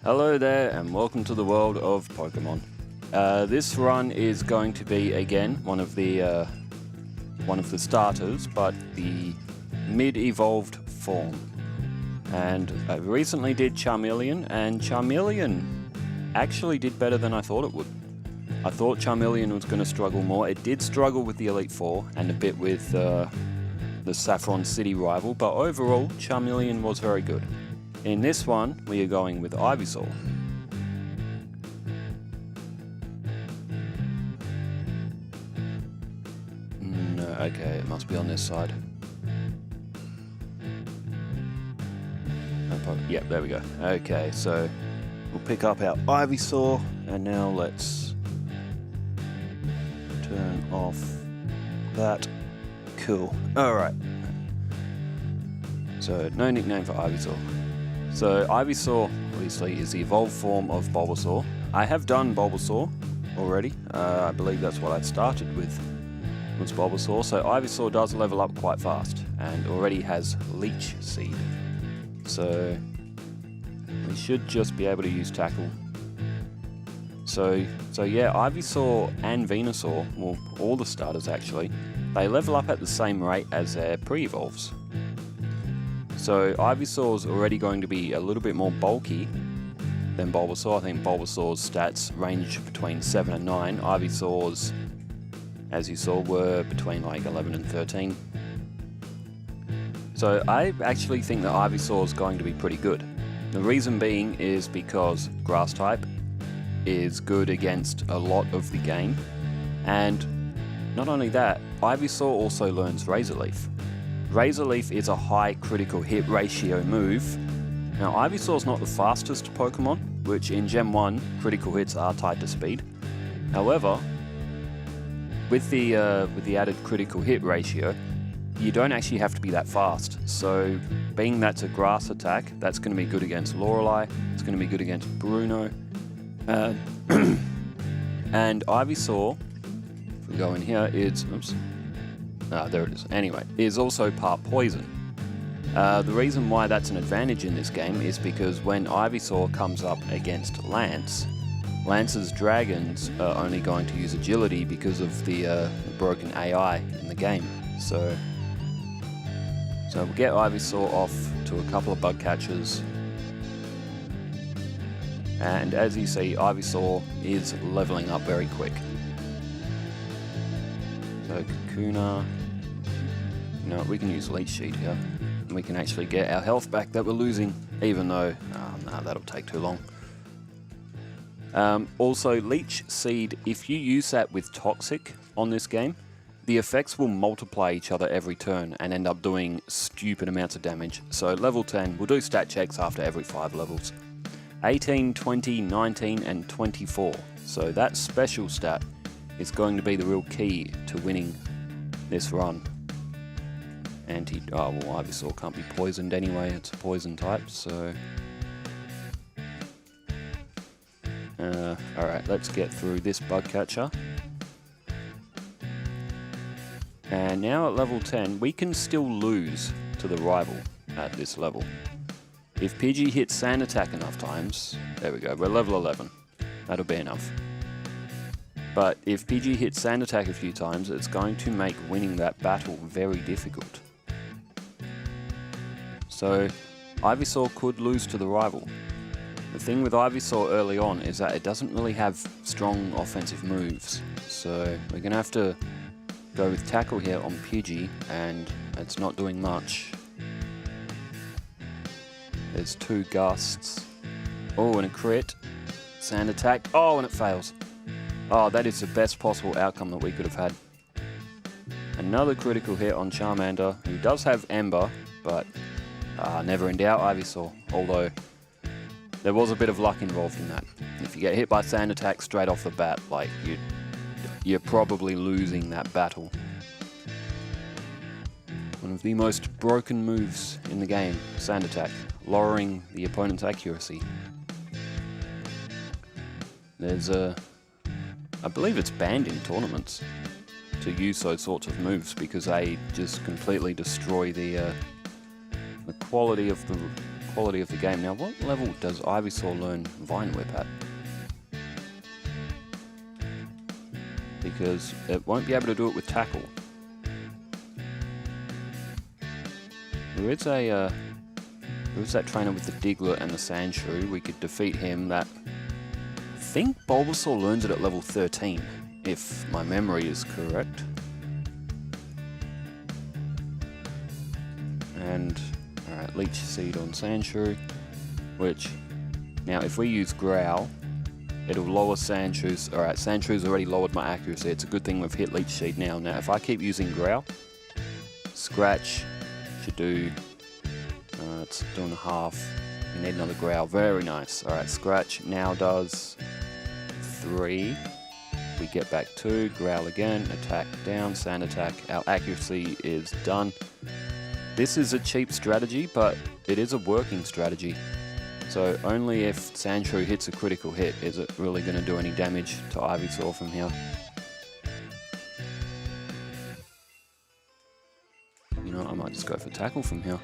Hello there and welcome to the world of Pokemon. This run is going to be again one of the starters, but the mid-evolved form. And I recently did Charmeleon, and Charmeleon actually did better than I thought it would. I thought Charmeleon was going to struggle more. It did struggle with the Elite Four and a bit with the Saffron City rival, but overall Charmeleon was very good. In this one, we are going with Ivysaur. No, okay, it must be on this side. Yep, there we go. Okay, so we'll pick up our Ivysaur, and now let's turn off that. Cool. Alright. So, no nickname for Ivysaur. So Ivysaur, obviously, is the evolved form of Bulbasaur. I have done Bulbasaur already. I believe that's what I started with, was Bulbasaur. So Ivysaur does level up quite fast and already has Leech Seed. So we should just be able to use Tackle. So yeah, Ivysaur and Venusaur, well, all the starters actually, they level up at the same rate as their pre-evolves. So Ivysaur is already going to be a little bit more bulky than Bulbasaur. I think Bulbasaur's stats range between 7 and 9. Ivysaur's, as you saw, were between like 11 and 13. So I actually think that Ivysaur is going to be pretty good. The reason being is because Grass type is good against a lot of the game. And not only that, Ivysaur also learns Razor Leaf. Razor Leaf is a high critical hit ratio move. Now Ivysaur is not the fastest Pokemon, which in Gen 1 critical hits are tied to speed. However, with the added critical hit ratio, you don't actually have to be that fast. So being that's a grass attack, that's going to be good against Lorelei, it's going to be good against Bruno. And Ivysaur, if we go in here, it's... oops. There it is. Anyway, is also part poison. The reason why that's an advantage in this game is because when Ivysaur comes up against Lance, Lance's dragons are only going to use agility because of the broken AI in the game. So we'll get Ivysaur off to a couple of bug catchers. And as you see, Ivysaur is leveling up very quick. So Kakuna. No, we can use Leech Seed here. And we can actually get our health back that we're losing, even though, that'll take too long. Also, Leech Seed, if you use that with Toxic on this game, the effects will multiply each other every turn and end up doing stupid amounts of damage. So level 10, we'll do stat checks after every 5 levels. 18, 20, 19, and 24. So that special stat is going to be the real key to winning this run. Ivysaur can't be poisoned anyway, it's a poison type, so... Alright, let's get through this bug catcher. And now at level 10, we can still lose to the rival at this level. If Pidgey hits Sand Attack enough times, there we go, we're level 11. That'll be enough. But if Pidgey hits Sand Attack a few times, it's going to make winning that battle very difficult. So Ivysaur could lose to the rival. The thing with Ivysaur early on is that it doesn't really have strong offensive moves. So we're going to have to go with Tackle here on Pidgey, and it's not doing much. There's 2 gusts. Oh, and a crit. Sand Attack. Oh, and it fails. Oh, that is the best possible outcome that we could have had. Another critical hit on Charmander, who does have Ember, but never in doubt Ivysaur. Although, there was a bit of luck involved in that. If you get hit by Sand Attack straight off the bat, like, you're probably losing that battle. One of the most broken moves in the game, Sand Attack, lowering the opponent's accuracy. There's I believe it's banned in tournaments to use those sorts of moves because they just completely destroy the quality of quality of the game. Now, what level does Ivysaur learn Vine Whip at? Because it won't be able to do it with Tackle. There is that trainer with the Diglett and the Sandshrew. We could defeat him. I think Bulbasaur learns it at level 13, if my memory is correct. And, alright, Leech Seed on Sandshrew, which, now if we use Growl, it'll lower Sandshrews. Alright, Sandshrew's already lowered my accuracy. It's a good thing we've hit Leech Seed now. Now, if I keep using Growl, Scratch should do, it's doing half. We need another Growl. Very nice. Alright, Scratch now does 3. We get back 2, Growl again, attack down, Sand Attack. Our accuracy is done. This is a cheap strategy, but it is a working strategy. So only if Sandshrew hits a critical hit is it really going to do any damage to Ivysaur from here. You know, I might just go for Tackle from here.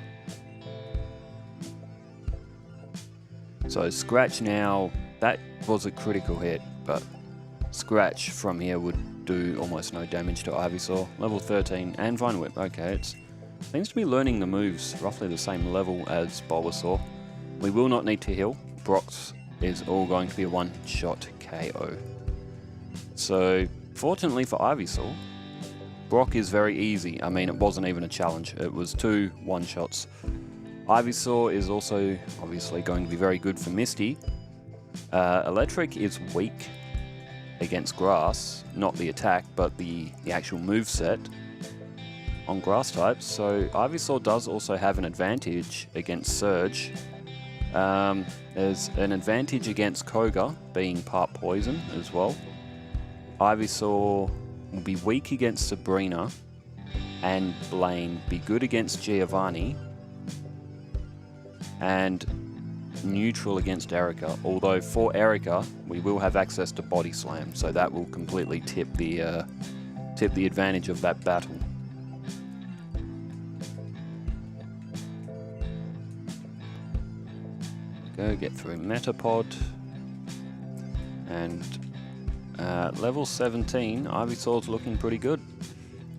So Scratch now, that was a critical hit, but Scratch from here would do almost no damage to Ivysaur. Level 13 and Vine Whip. Okay, it seems to be learning the moves roughly the same level as Bulbasaur. We will not need to heal. Brock's is all going to be a one-shot KO. So, fortunately for Ivysaur, Brock is very easy. I mean, it wasn't even a challenge. It was 2 one-shots. Ivysaur is also obviously going to be very good for Misty. Electric is weak against Grass, not the attack, but the actual moveset on Grass types. So Ivysaur does also have an advantage against Surge. There's an advantage against Koga, being part poison as well. Ivysaur will be weak against Sabrina and Blaine, be good against Giovanni, and neutral against Erica. Although for Erica, we will have access to Body Slam, so that will completely tip the advantage of that battle. Go get through Metapod, and level 17, Ivysaur's looking pretty good.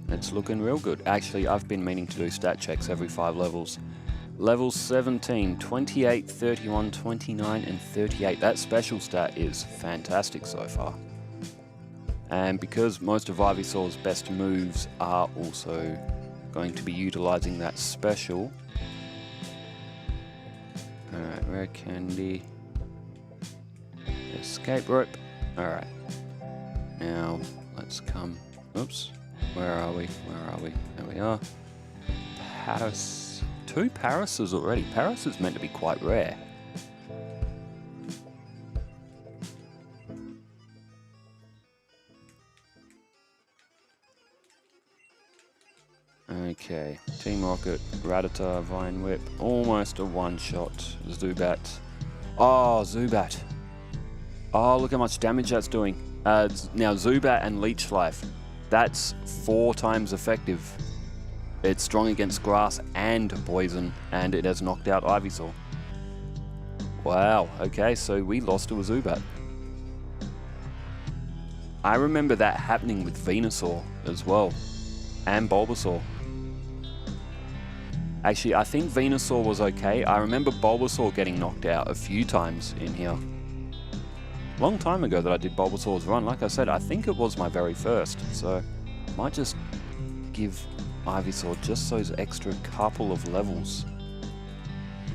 It's looking real good. Actually, I've been meaning to do stat checks every 5 levels. Level 17, 28, 31, 29, and 38. That special stat is fantastic so far. And because most of Ivysaur's best moves are also going to be utilizing that special. Alright, Rare Candy. Escape Rope. Alright. Now, let's come. Oops. Where are we? Where are we? There we are. Paris. 2 Parises already. Paris is meant to be quite rare. Okay, Team Rocket, Rattata, Vine Whip, almost a one-shot. Zubat. Oh, Zubat. Oh, look how much damage that's doing. Now, Zubat and Leech Life, that's 4 times effective. It's strong against Grass and Poison, and it has knocked out Ivysaur. Wow, okay, so we lost to a Zubat. I remember that happening with Venusaur as well, and Bulbasaur. Actually, I think Venusaur was okay. I remember Bulbasaur getting knocked out a few times in here. Long time ago that I did Bulbasaur's run. Like I said, I think it was my very first, so I might just give Ivysaur just those extra couple of levels,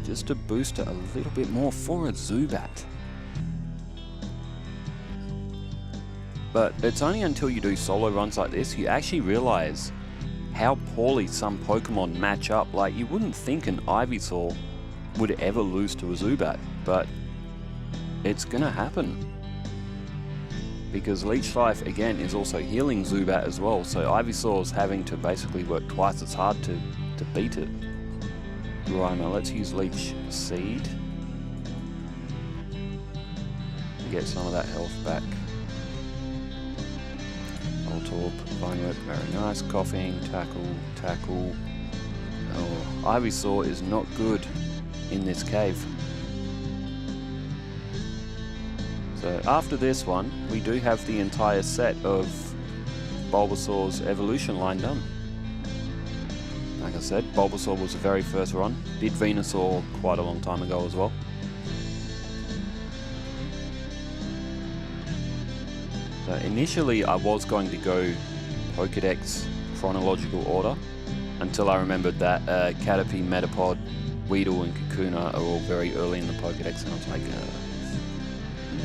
just to boost it a little bit more for a Zubat. But it's only until you do solo runs like this you actually realize how poorly some Pokemon match up. Like, you wouldn't think an Ivysaur would ever lose to a Zubat, but it's gonna happen. Because Leech Life, again, is also healing Zubat as well, so Ivysaur's having to basically work twice as hard to beat it. Right, now let's use Leech Seed to get some of that health back. Voltorb, Vine Whip, very nice. Coughing, Tackle, Tackle. Oh, Ivysaur is not good in this cave. So after this one, we do have the entire set of Bulbasaur's evolution line done. Like I said, Bulbasaur was the very first run. Did Venusaur quite a long time ago as well. So initially I was going to go Pokedex chronological order until I remembered that Caterpie, Metapod, Weedle and Kakuna are all very early in the Pokedex, and I was like,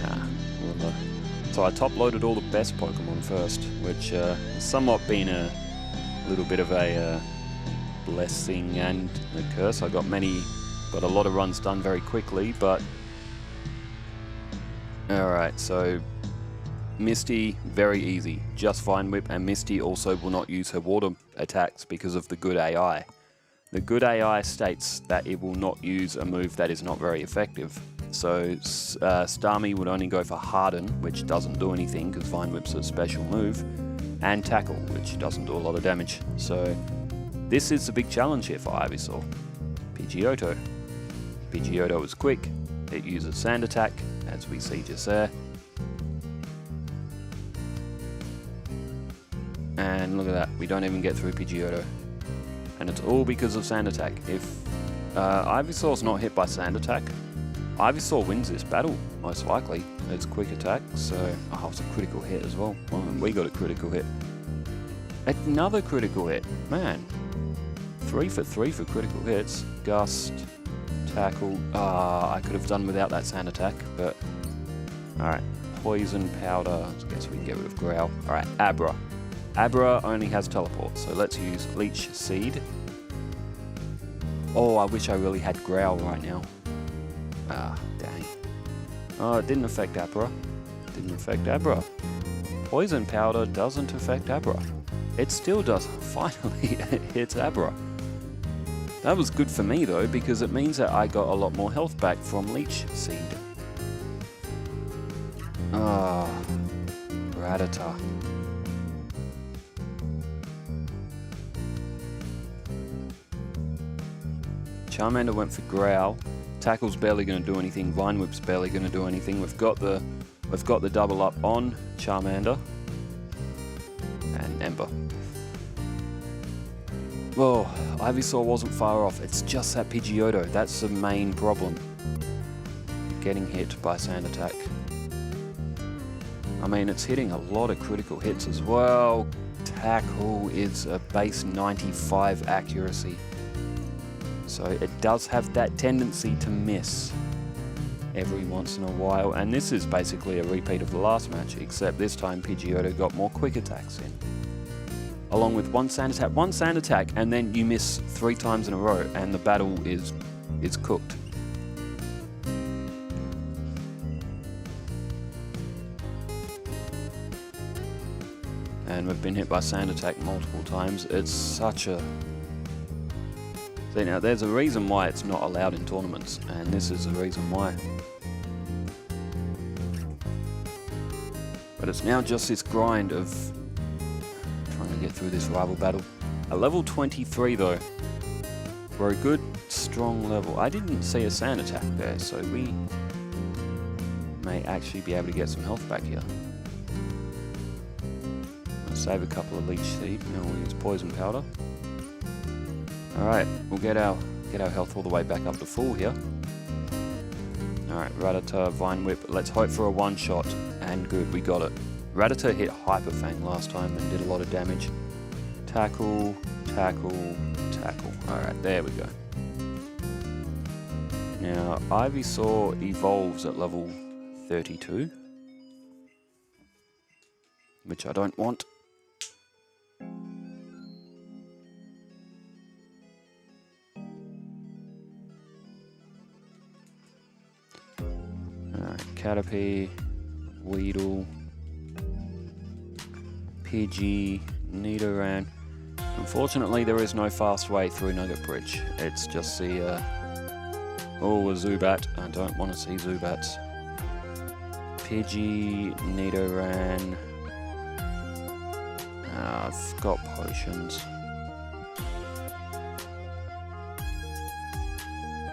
nah. So I top-loaded all the best Pokemon first, which has somewhat been a little bit of a blessing and a curse. I got a lot of runs done very quickly, but... Alright, so... Misty, very easy. Just Vine Whip, and Misty also will not use her water attacks because of the good AI. The good AI states that it will not use a move that is not very effective. So Starmie would only go for Harden, which doesn't do anything because Vine Whip's a special move, and Tackle, which doesn't do a lot of damage. So this is the big challenge here for Ivysaur. Pidgeotto. Pidgeotto is quick, it uses Sand Attack, as we see just there. And look at that, we don't even get through Pidgeotto. And it's all because of Sand Attack. If Ivysaur's not hit by Sand Attack, Ivysaur wins this battle, most likely. It's quick attack, so... Oh, it's a critical hit as well. Oh, we got a critical hit. Another critical hit. Man. 3 for 3 for critical hits. Gust. Tackle. I could have done without that Sand Attack, but... Alright. Poison Powder. I guess we can get rid of Growl. Alright, Abra. Abra only has Teleport, so let's use Leech Seed. Oh, I wish I really had Growl right now. Ah, dang. Oh, it didn't affect Abra. Didn't affect Abra. Poison Powder doesn't affect Abra. It still doesn't. Finally, it hits Abra. That was good for me though, because it means that I got a lot more health back from Leech Seed. Ah, Rattata. Charmander went for Growl. Tackle's barely going to do anything. Vine Whip's barely going to do anything. We've got the double up on Charmander and Ember. Well, Ivysaur wasn't far off. It's just that Pidgeotto. That's the main problem. Getting hit by Sand Attack. I mean, it's hitting a lot of critical hits as well. Tackle is a base 95 accuracy. So it does have that tendency to miss every once in a while, and this is basically a repeat of the last match, except this time Pidgeotto got more quick attacks in. Along with one Sand Attack, and then you miss 3 times in a row, and the battle is cooked. And we've been hit by Sand Attack multiple times. It's such a... See, now there's a reason why it's not allowed in tournaments, and this is the reason why. But it's now just this grind of trying to get through this rival battle. At level 23 though, we're a good, strong level. I didn't see a Sand Attack there, so we may actually be able to get some health back here. I'll save a couple of Leech Seed, now we'll use Poison Powder. Alright, we'll get our health all the way back up to full here. Alright, Rattata, Vine Whip. Let's hope for a one-shot. And good, we got it. Rattata hit Hyper Fang last time and did a lot of damage. Tackle, Tackle, Tackle. Alright, there we go. Now, Ivysaur evolves at level 32. Which I don't want. Caterpie, Weedle, Pidgey, Nidoran. Unfortunately, there is no fast way through Nugget Bridge. It's just the, oh, a Zubat. I don't want to see Zubats. Pidgey, Nidoran. I've got potions.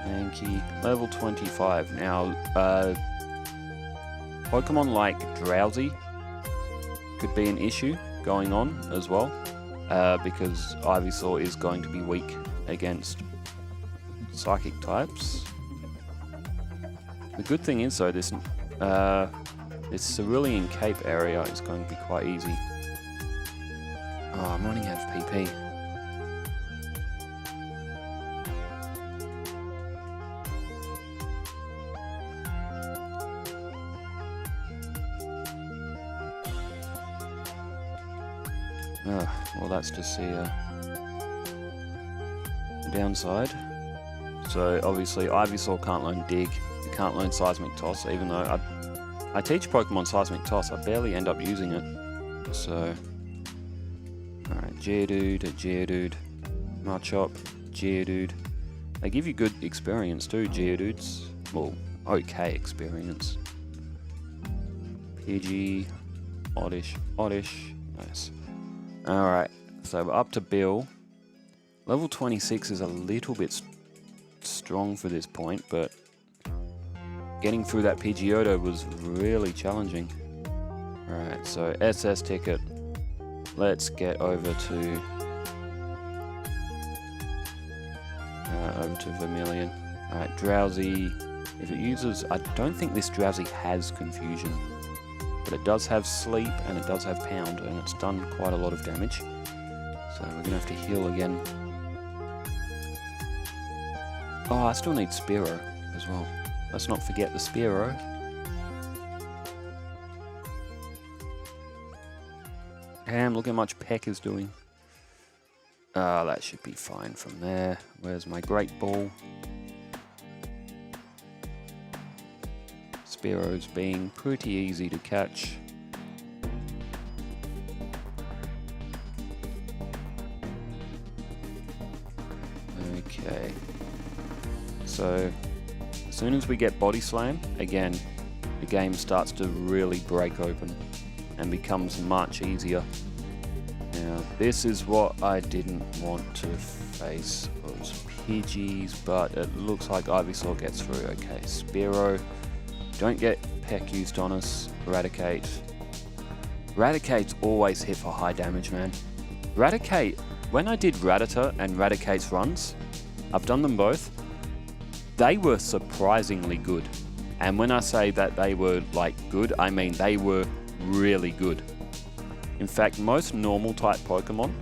Mankey, level 25. Now, Pokemon like Drowsy could be an issue going on as well, because Ivysaur is going to be weak against Psychic types. The good thing is though, this Cerulean Cape area is going to be quite easy. Oh, I'm running out of PP. Well, that's just the downside. So obviously Ivysaur can't learn Dig, it can't learn Seismic Toss, even though I teach Pokemon Seismic Toss, I barely end up using it. So, alright, Geodude, Machop, Geodude. They give you good experience too, Geodudes. Well, okay experience. Pidgey, Oddish, nice. Alright, so we're up to Bill. Level 26 is a little bit strong for this point, but getting through that Pidgeotto was really challenging. Alright, so SS ticket. Let's get over to Vermilion. Alright, Drowsy. If it uses, I don't think this Drowsy has Confusion, but it does have Sleep and it does have Pound, and it's done quite a lot of damage. So we're gonna have to heal again. Oh, I still need Spearow as well. Let's not forget the Spearow. Damn, look how much Peck is doing. That should be fine from there. Where's my Great Ball? Spearow's being pretty easy to catch. Okay. So, as soon as we get Body Slam, again, the game starts to really break open and becomes much easier. Now, this is what I didn't want to face, was Pidgeys, but it looks like Ivysaur gets through. Okay, Spearow. Don't get Peck used on us. Eradicate. Raticate's always hit for high damage, man. Raticate, when I did Rattata and Raticate's runs, I've done them both, they were surprisingly good. And when I say that they were like good, I mean they were really good. In fact, most normal type Pokemon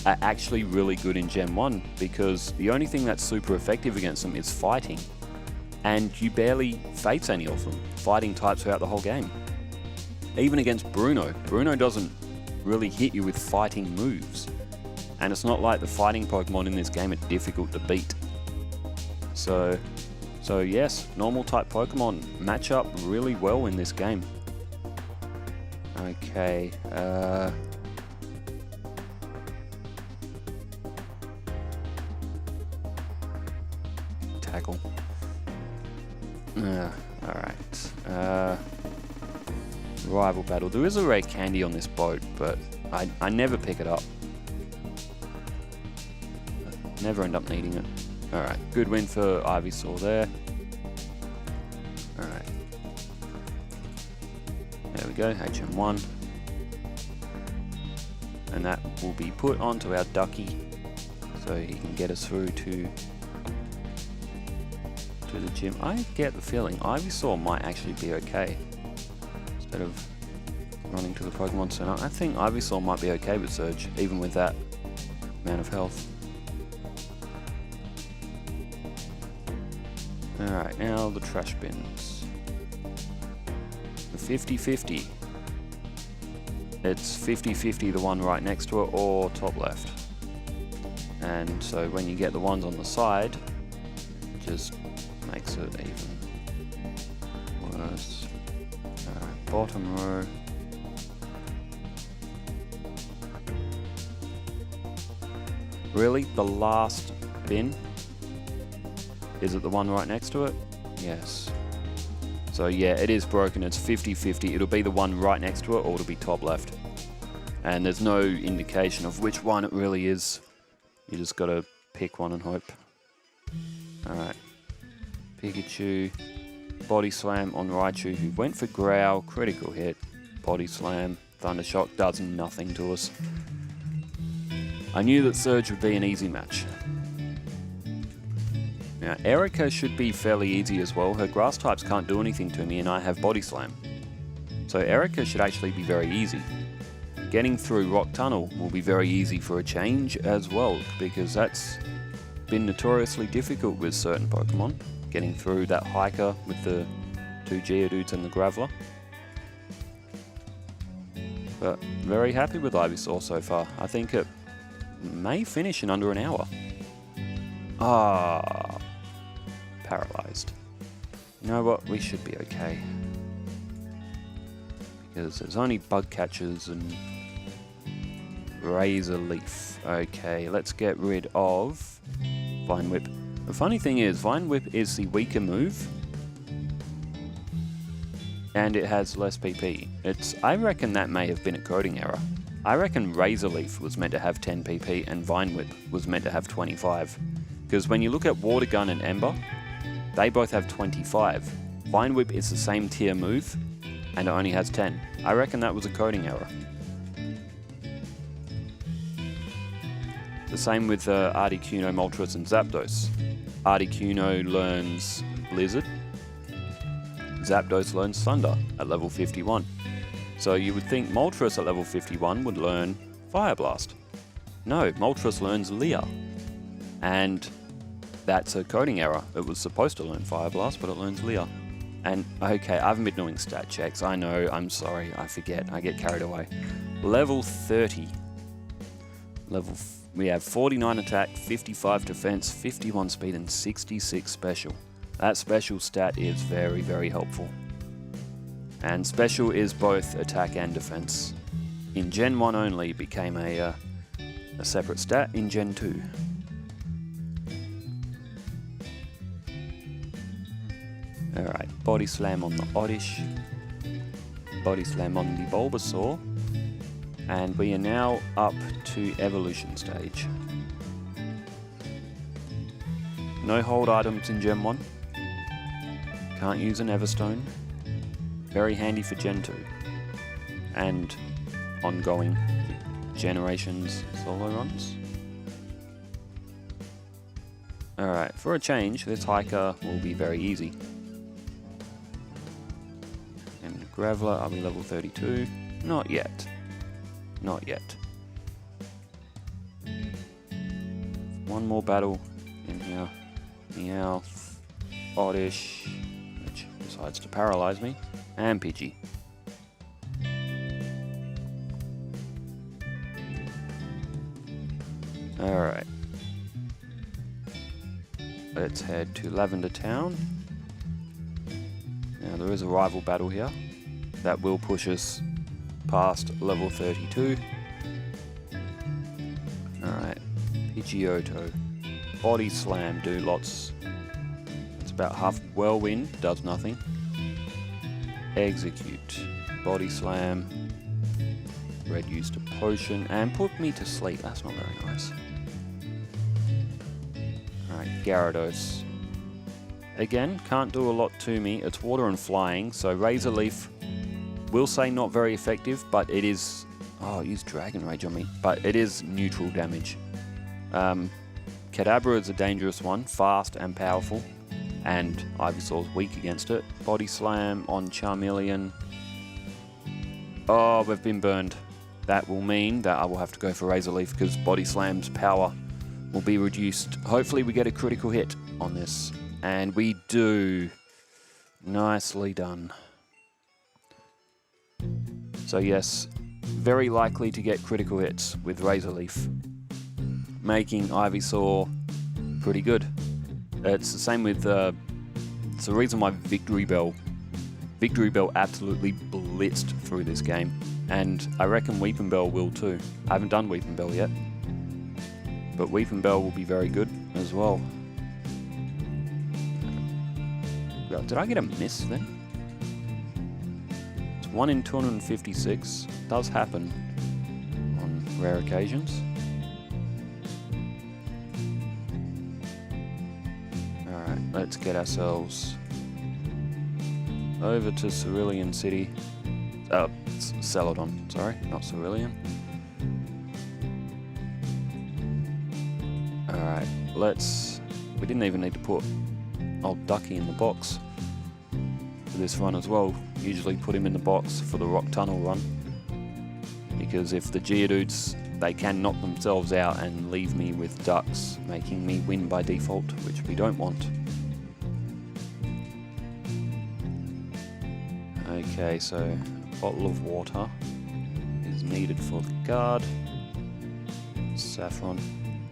are actually really good in Gen 1 because the only thing that's super effective against them is fighting. And you barely face any of them, fighting types throughout the whole game. Even against Bruno. Bruno doesn't really hit you with fighting moves. And it's not like the fighting Pokemon in this game are difficult to beat. So yes, normal type Pokemon match up really well in this game. Okay, tackle. Alright. Rival battle. There is a rare candy on this boat, but I never pick it up. Never end up needing it. Alright, good win for Ivysaur there. Alright. There we go, HM1. And that will be put onto our Ducky, so he can get us through to the gym. I get the feeling Ivysaur might actually be okay. Instead of running to the Pokemon Center, I think Ivysaur might be okay with Surge, even with that amount of health. Alright, now the trash bins. The 50-50. It's 50-50 the one right next to it or top left. And so when you get the ones on the side, it just makes it even worse. Alright, bottom row. Really? The last bin? Is it the one right next to it? Yes. So yeah, it is broken. It's 50-50. It'll be the one right next to it or it'll be top left. And there's no indication of which one it really is. You just gotta pick one and hope. Alright. Pikachu, Body Slam on Raichu, who went for Growl, critical hit, Body Slam, Thunder Shock does nothing to us. I knew that Surge would be an easy match. Now, Erica should be fairly easy as well. Her grass types can't do anything to me and I have Body Slam. So Erica should actually be very easy. Getting through Rock Tunnel will be very easy for a change as well, because that's been notoriously difficult with certain Pokemon. Getting through that Hiker with the 2 Geodudes and the Graveler. But very happy with Ivysaur so far. I think it may finish in under an hour. Paralyzed. You know what? We should be okay. Because there's only Bug Catchers and Razor Leaf. Okay, let's get rid of Vine Whip. The funny thing is, Vine Whip is the weaker move. And it has less PP. I reckon that may have been a coding error. I reckon Razor Leaf was meant to have 10 PP and Vine Whip was meant to have 25. Because when you look at Water Gun and Ember, they both have 25. Vine Whip is the same tier move, and it only has 10. I reckon that was a coding error. The same with Articuno, Moltres, and Zapdos. Articuno learns Blizzard. Zapdos learns Thunder at level 51. So you would think Moltres at level 51 would learn Fire Blast. No, Moltres learns Leer. And that's a coding error. It was supposed to learn Fire Blast, but it learns Leer. And okay, I haven't been doing stat checks. I know, I'm sorry, I forget, I get carried away. Level 30. We have 49 attack, 55 defense, 51 speed, and 66 special. That special stat is very, very helpful. And special is both attack and defense. In Gen 1 only, it became a separate stat in Gen 2. Alright, Body Slam on the Oddish, Body Slam on the Bulbasaur, and we are now up to Evolution stage. No hold items in Gen 1, can't use an Everstone, very handy for Gen 2, and ongoing Generations solo runs. Alright, for a change, this Hiker will be very easy. Graveler, are we level 32? Not yet. Not yet. One more battle in here. Meowth, Oddish, which decides to paralyze me, and Pidgey. Alright. Let's head to Lavender Town. Now there is a rival battle here. That will push us past level 32. Alright, Pidgeotto. Body Slam, do lots. It's about half Whirlwind, does nothing. Execute. Body Slam. Red used a potion and put me to sleep. That's not very nice. Alright, Gyarados. Again, can't do a lot to me. It's water and flying, so Razor Leaf will say not very effective, but it is... Oh, use Dragon Rage on me. But it is neutral damage. Kadabra is a dangerous one, fast and powerful, and Ivysaur's weak against it. Body Slam on Charmeleon. Oh, we've been burned. That will mean that I will have to go for Razor Leaf because Body Slam's power will be reduced. Hopefully we get a critical hit on this. And we do. Nicely done. So yes, very likely to get critical hits with Razor Leaf, making Ivysaur pretty good. It's the same with, it's the reason why Victory Bell absolutely blitzed through this game, and I reckon Weeping Bell will too. I haven't done Weeping Bell yet, but Weeping Bell will be very good as well. Did I get a miss then? 1 in 256 does happen on rare occasions. Alright, let's get ourselves over to Cerulean City. Celadon, sorry, not Cerulean. Alright, we didn't even need to put old Ducky in the box for this run as well. Usually put him in the box for the Rock Tunnel run, because if the Geodudes, they can knock themselves out and leave me with ducks, making me win by default, which we don't want. Okay, so a bottle of water is needed for the guard. Saffron.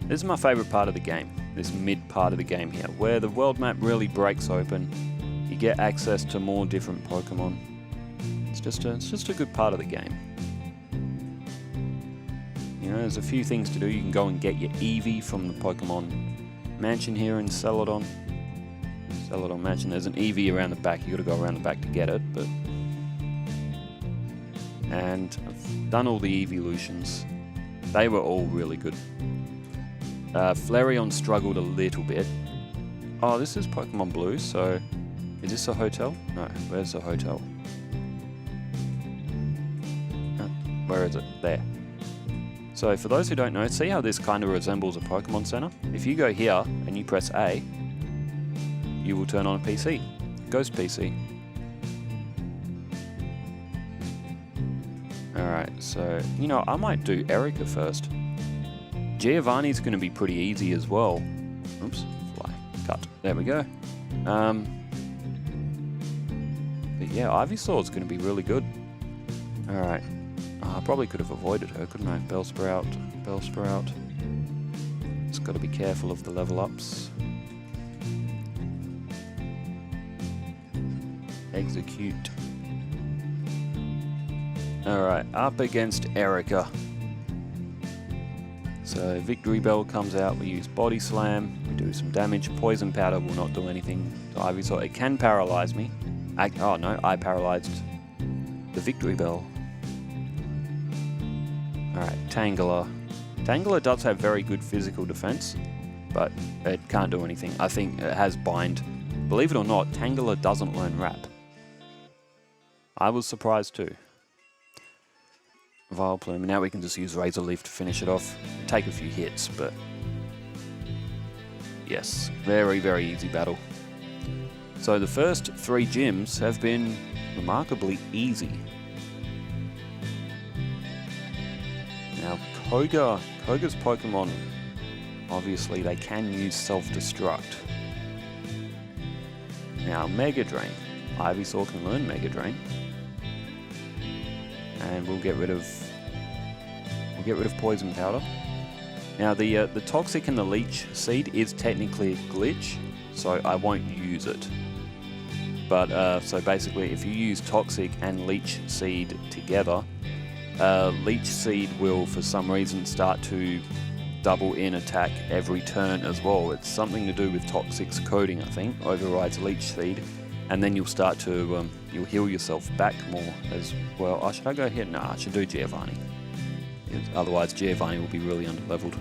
This is my favourite part of the game, this mid part of the game here, where the world map really breaks open. You get access to more different Pokemon. It's just a good part of the game. You know, there's a few things to do. You can go and get your Eevee from the Pokemon Mansion here in Celadon. Celadon Mansion. There's an Eevee around the back. You got to go around the back to get it, but. And I've done all the evolutions. They were all really good. Flareon struggled a little bit. Oh, this is Pokemon Blue, so is this a hotel? No, where's the hotel? Where is it? There. So for those who don't know, see how this kind of resembles a Pokemon Center? If you go here and you press A, you will turn on a PC. Ghost PC. Alright, so, you know, I might do Erica first. Giovanni's going to be pretty easy as well. Oops, fly. Cut. There we go. But yeah, Ivysaur's going to be really good. Alright. I probably could have avoided her, couldn't I? Bellsprout. Just got to be careful of the level ups. Execute. Alright, up against Erica. So Victory Bell comes out, we use Body Slam, we do some damage. Poison Powder will not do anything to Ivysaur. It can paralyze me. I paralyzed the Victory Bell. Alright, Tangela. Tangela does have very good physical defense, but it can't do anything. I think it has Bind. Believe it or not, Tangela doesn't learn Wrap. I was surprised too. Vileplume. Now we can just use Razor Leaf to finish it off. Take a few hits, but yes, very, very easy battle. So the first 3 gyms have been remarkably easy. Now Koga's Pokemon, obviously they can use Self-Destruct. Now Mega Drain. Ivysaur can learn Mega Drain. And we'll get rid of Poison Powder. Now the Toxic and the Leech Seed is technically a glitch, so I won't use it. But so basically, if you use Toxic and Leech Seed together, Leech Seed will for some reason start to double in attack every turn as well. It's something to do with Toxic's coding, I think, overrides Leech Seed. And then you'll start to, you'll heal yourself back more as well. Oh, should I go here? Nah, I should do Giovanni. Otherwise, Giovanni will be really underleveled.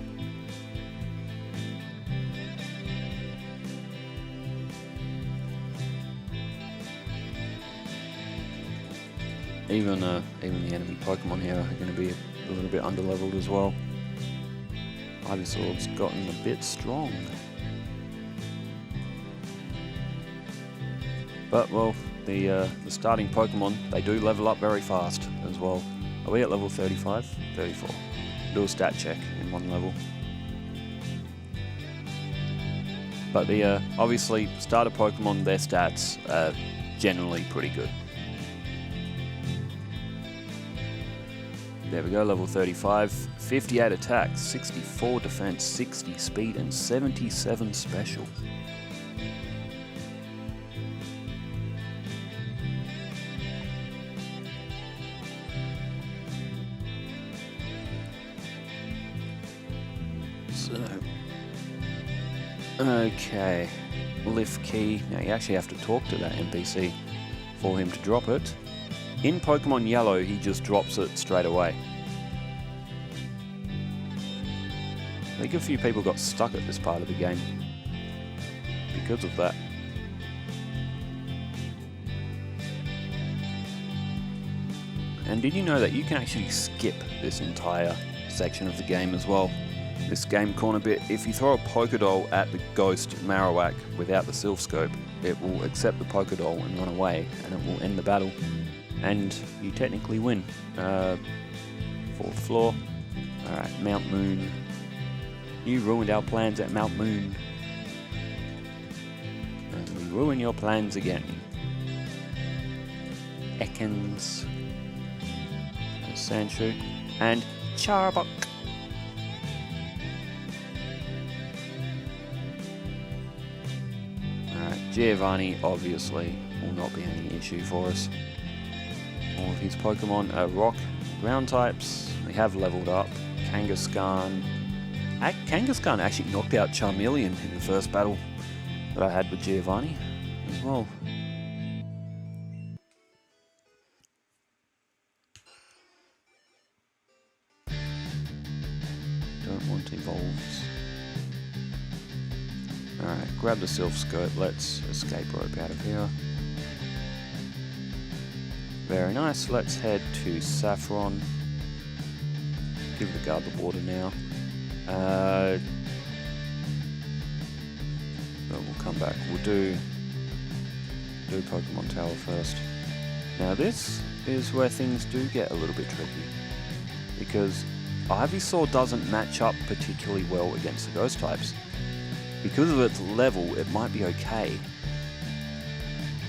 Even the enemy Pokemon here are going to be a little bit underleveled as well. Ivysaur's gotten a bit strong. But, well, the starting Pokemon, they do level up very fast as well. Are we at level 35? 34. Do a stat check in one level. But the obviously, starter Pokemon, their stats are generally pretty good. There we go, level 35. 58 attack, 64 defense, 60 speed, and 77 special. Okay, Lift Key. Now you actually have to talk to that NPC for him to drop it. In Pokemon Yellow, he just drops it straight away. I think a few people got stuck at this part of the game because of that. And did you know that you can actually skip this entire section of the game as well? This game corner bit, if you throw a Pokédoll at the ghost Marowak without the Sylph Scope, it will accept the Pokédoll and run away, and it will end the battle. And you technically win. 4th floor. Alright, Mount Moon. You ruined our plans at Mount Moon. And we ruin your plans again. Ekans. Sandshrew. And Charbok. Alright, Giovanni obviously will not be any issue for us. All of his Pokemon are rock, ground types. They have leveled up. Kangaskhan. Kangaskhan actually knocked out Charmeleon in the first battle that I had with Giovanni as well. Don't want evolves. Alright, grab the Sylph Scope. Let's escape rope out of here. Very nice. Let's head to Saffron. Give the guard the water now. But we'll come back. We'll do Pokemon Tower first. Now this is where things do get a little bit tricky, because Ivysaur doesn't match up particularly well against the ghost types. Because of its level, it might be okay.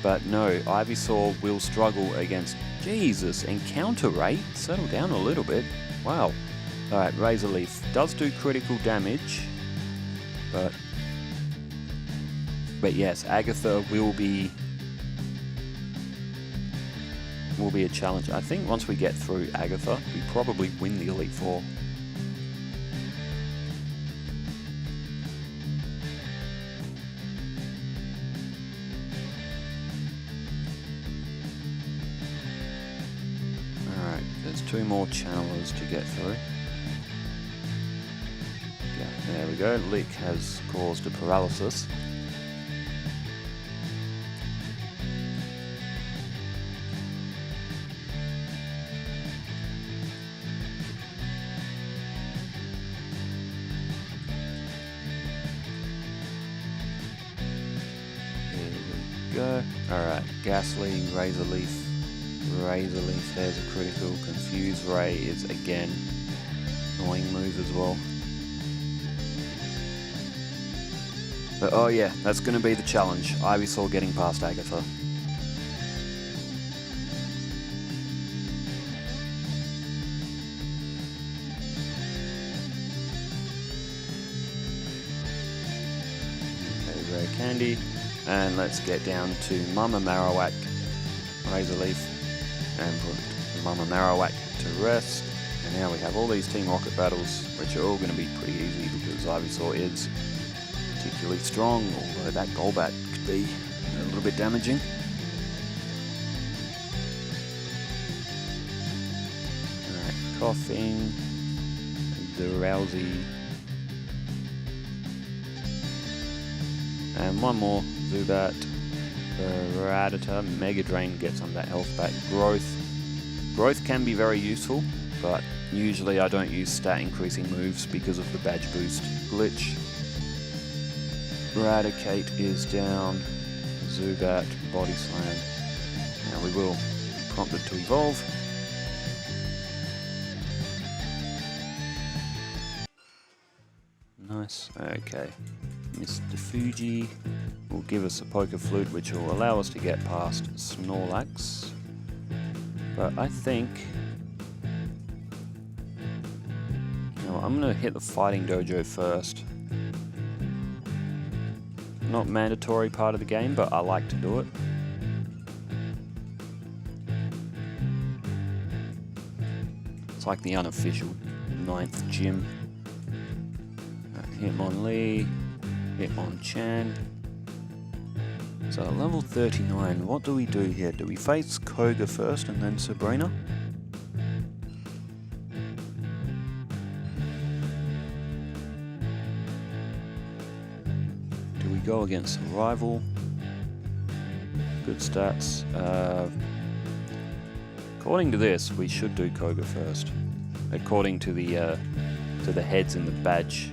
But no, Ivysaur will struggle against... Jesus, encounter rate? Settle down a little bit. Wow. Alright, Razor Leaf does do critical damage, but yes, Agatha will be a challenge. I think once we get through Agatha, we probably win the Elite Four. Alright, there's 2 more channelers to get through. Yeah, there we go. Lick has caused a paralysis. There we go. Alright, Ghastly, Razor Leaf. Razor Leaf, there's a critical. Confuse Ray is again annoying move as well. But oh yeah, that's going to be the challenge. Ivysaur getting past Agatha. Okay, Rare Candy. And let's get down to Mama Marowak. Razor Leaf. And put Mama Marowak to rest. And now we have all these Team Rocket battles, which are all going to be pretty easy because Ivysaur is particularly strong, although that Golbat could be a little bit damaging. Alright, Coughing, Drowsy, and one more, Zubat, Rattata, Mega Drain gets some of that health back. Growth can be very useful, but usually I don't use stat increasing moves because of the badge boost glitch. Eradicate is down. Zubat, Body Slam. Now we will be prompted to evolve. Nice. Okay. Mr. Fuji will give us a Poké Flute, which will allow us to get past Snorlax. But I think... You know, I'm going to hit the Fighting Dojo first. Not mandatory part of the game, but I like to do it. It's like the unofficial 9th gym. Hitmonlee, Hitmonchan. So level 39, what do we do here? Do we face Koga first and then Sabrina? Go against a rival. Good stats. according to this, we should do Koga first. According to the heads in the badge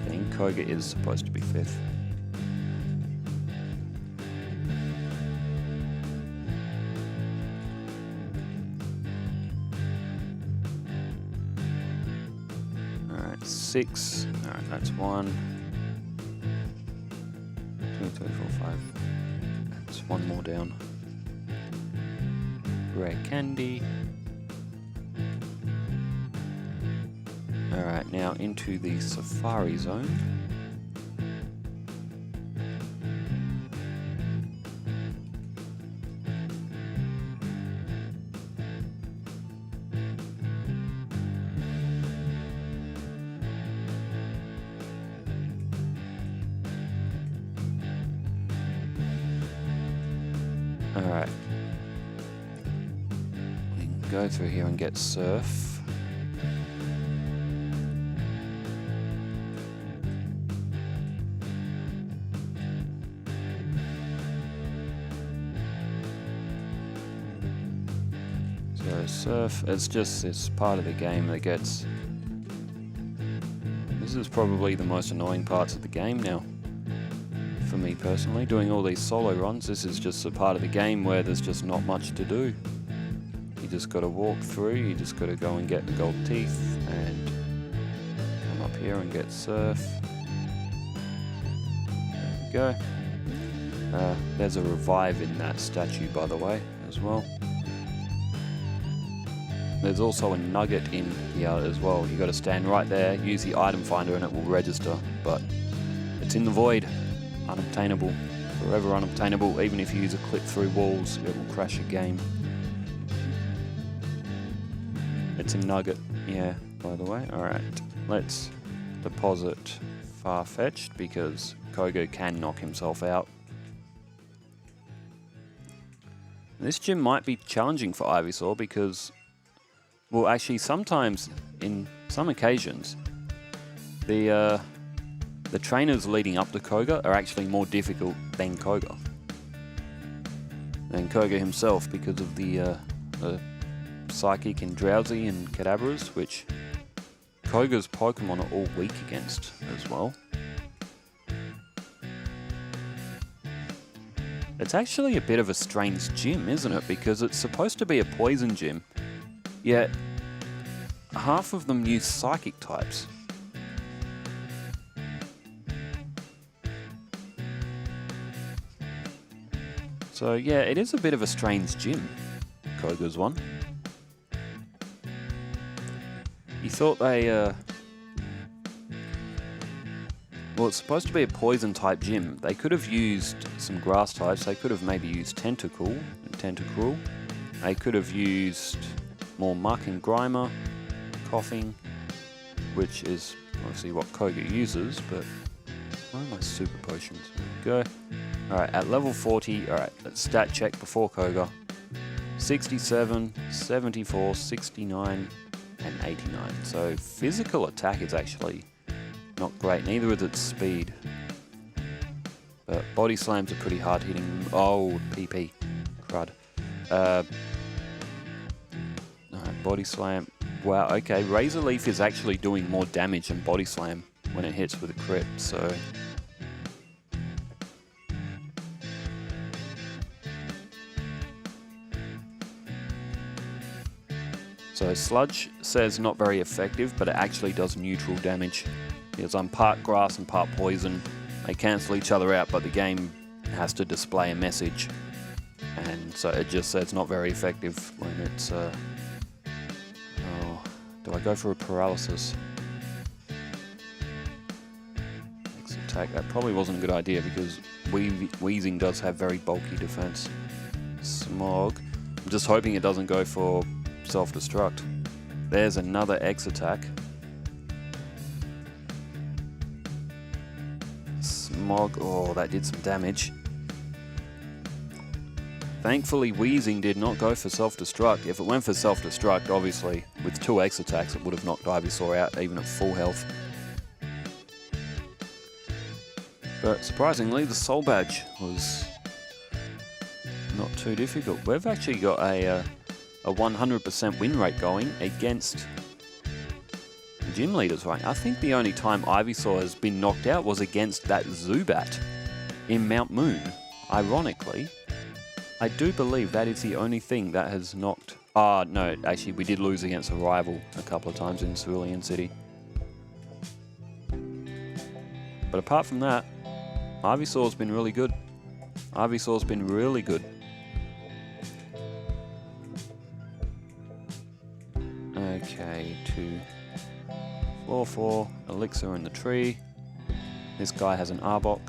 thing, Koga is supposed to be 5th. Alright, 6. Alright, that's 1. 2, 3, 4, 5. That's 1 more down. Rare candy. Alright, now into the safari zone. Alright. We can go through here and get surf. So surf, it's part of the game that gets... This is probably the most annoying parts of the game now. For me personally, doing all these solo runs, this is just a part of the game where there's just not much to do. You just gotta walk through, you just gotta go and get the gold teeth, and come up here and get surf. There we go. There's a revive in that statue, by the way, as well. There's also a nugget in here as well. You gotta stand right there, use the item finder, and it will register, but it's in the void. Unobtainable, forever unobtainable. Even if you use a clip through walls, it will crash a game. It's a nugget, yeah, by the way. Alright, let's deposit Far-Fetched because Koga can knock himself out. This gym might be challenging for Ivysaur because, well, actually sometimes, in some occasions, the trainers leading up to Koga are actually more difficult than Koga. And Koga himself, because of the Psychic and Drowsy and Kadabras, which Koga's Pokemon are all weak against as well. It's actually a bit of a strange gym, isn't it? Because it's supposed to be a poison gym, yet half of them use Psychic types. So yeah, it is a bit of a strange gym, Koga's one. You thought they, well, it's supposed to be a poison type gym. They could have used some grass types. They could have maybe used Tentacool and Tentacruel. They could have used more Muck and Grimer, Coughing, which is obviously what Koga uses, but where are my super potions? There we go. Alright, at level 40, alright, let's stat check before Koga. 67, 74, 69, and 89. So physical attack is actually not great, neither is its speed. But body slams are pretty hard hitting. Oh, PP. Crud. Alright, body slam. Wow, okay, Razor Leaf is actually doing more damage than body slam when it hits with a crit, so... So Sludge says not very effective, but it actually does neutral damage. Because I'm part grass and part poison. They cancel each other out, but the game has to display a message. And so it just says not very effective when it's... oh, do I go for a paralysis? Next attack. That probably wasn't a good idea because Weezing does have very bulky defense. Smog. I'm just hoping it doesn't go for self-destruct. There's another X attack. Smog, oh, that did some damage. Thankfully, Weezing did not go for self-destruct. If it went for self-destruct, obviously, with 2 X attacks, it would have knocked Ivysaur out, even at full health. But surprisingly, the Soul Badge was not too difficult. We've actually got a a 100% win rate going against gym leaders right now. I think the only time Ivysaur has been knocked out was against that Zubat in Mount Moon. Ironically, I do believe that is the only thing that has knocked... no, actually we did lose against a rival a couple of times in Cerulean City. But apart from that, Ivysaur's been really good. Ivysaur's been really good. Okay, to floor 4, Elixir in the tree. This guy has an Arbok.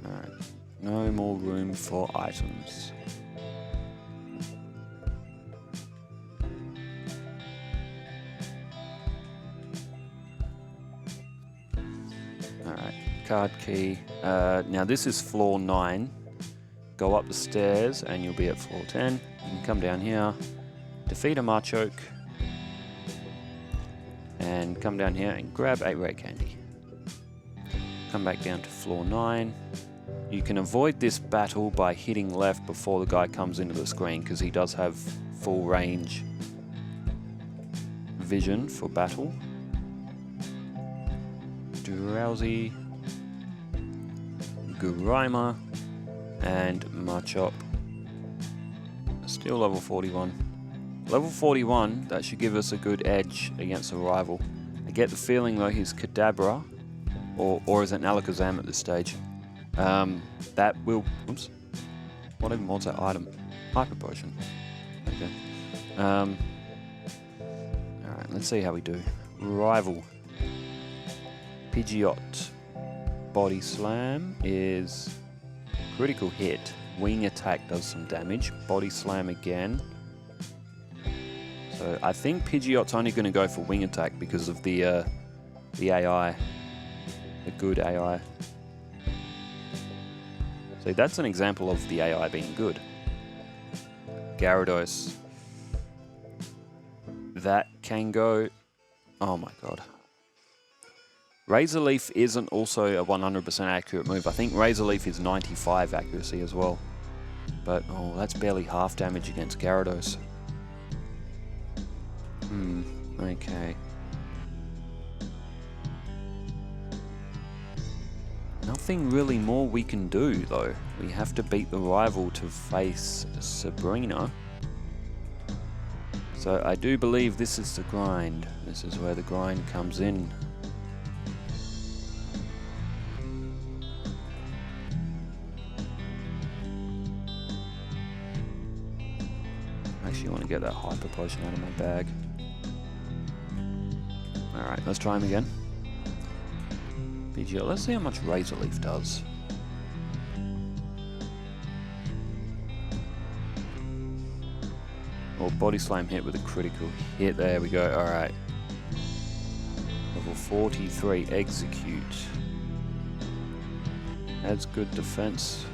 Alright, no more room for items. Alright, card key. Now this is floor 9. Go up the stairs and you'll be at floor 10. You can come down here, defeat a Machoke, and come down here and grab a rare candy. Come back down to floor 9. You can avoid this battle by hitting left before the guy comes into the screen, because he does have full range vision for battle. Drowsy, Guraima, and Machop. Still level 41. Level 41, that should give us a good edge against a rival. I get the feeling though he's Kadabra, or is it an Alakazam at this stage. That will... Oops. What even was that item? Hyper Potion. Okay. Alright, let's see how we do. Rival. Pidgeot. Body Slam is... critical hit. Wing attack does some damage. Body Slam again. So I think Pidgeot's only going to go for wing attack because of the AI. The good AI. So that's an example of the AI being good. Gyarados. That can go... Oh my god. Razor Leaf isn't also a 100% accurate move. I think Razor Leaf is 95 accuracy as well. But, oh, that's barely half damage against Gyarados. Okay. Nothing really more we can do, though. We have to beat the rival to face Sabrina. So I do believe this is the grind. This is where the grind comes in. I actually want to get that Hyper Potion out of my bag. Alright, let's try him again. Pidgeot, let's see how much Razor Leaf does. Or Body Slam hit with a critical hit. There we go. Alright. Level 43, Execute. Adds good defense,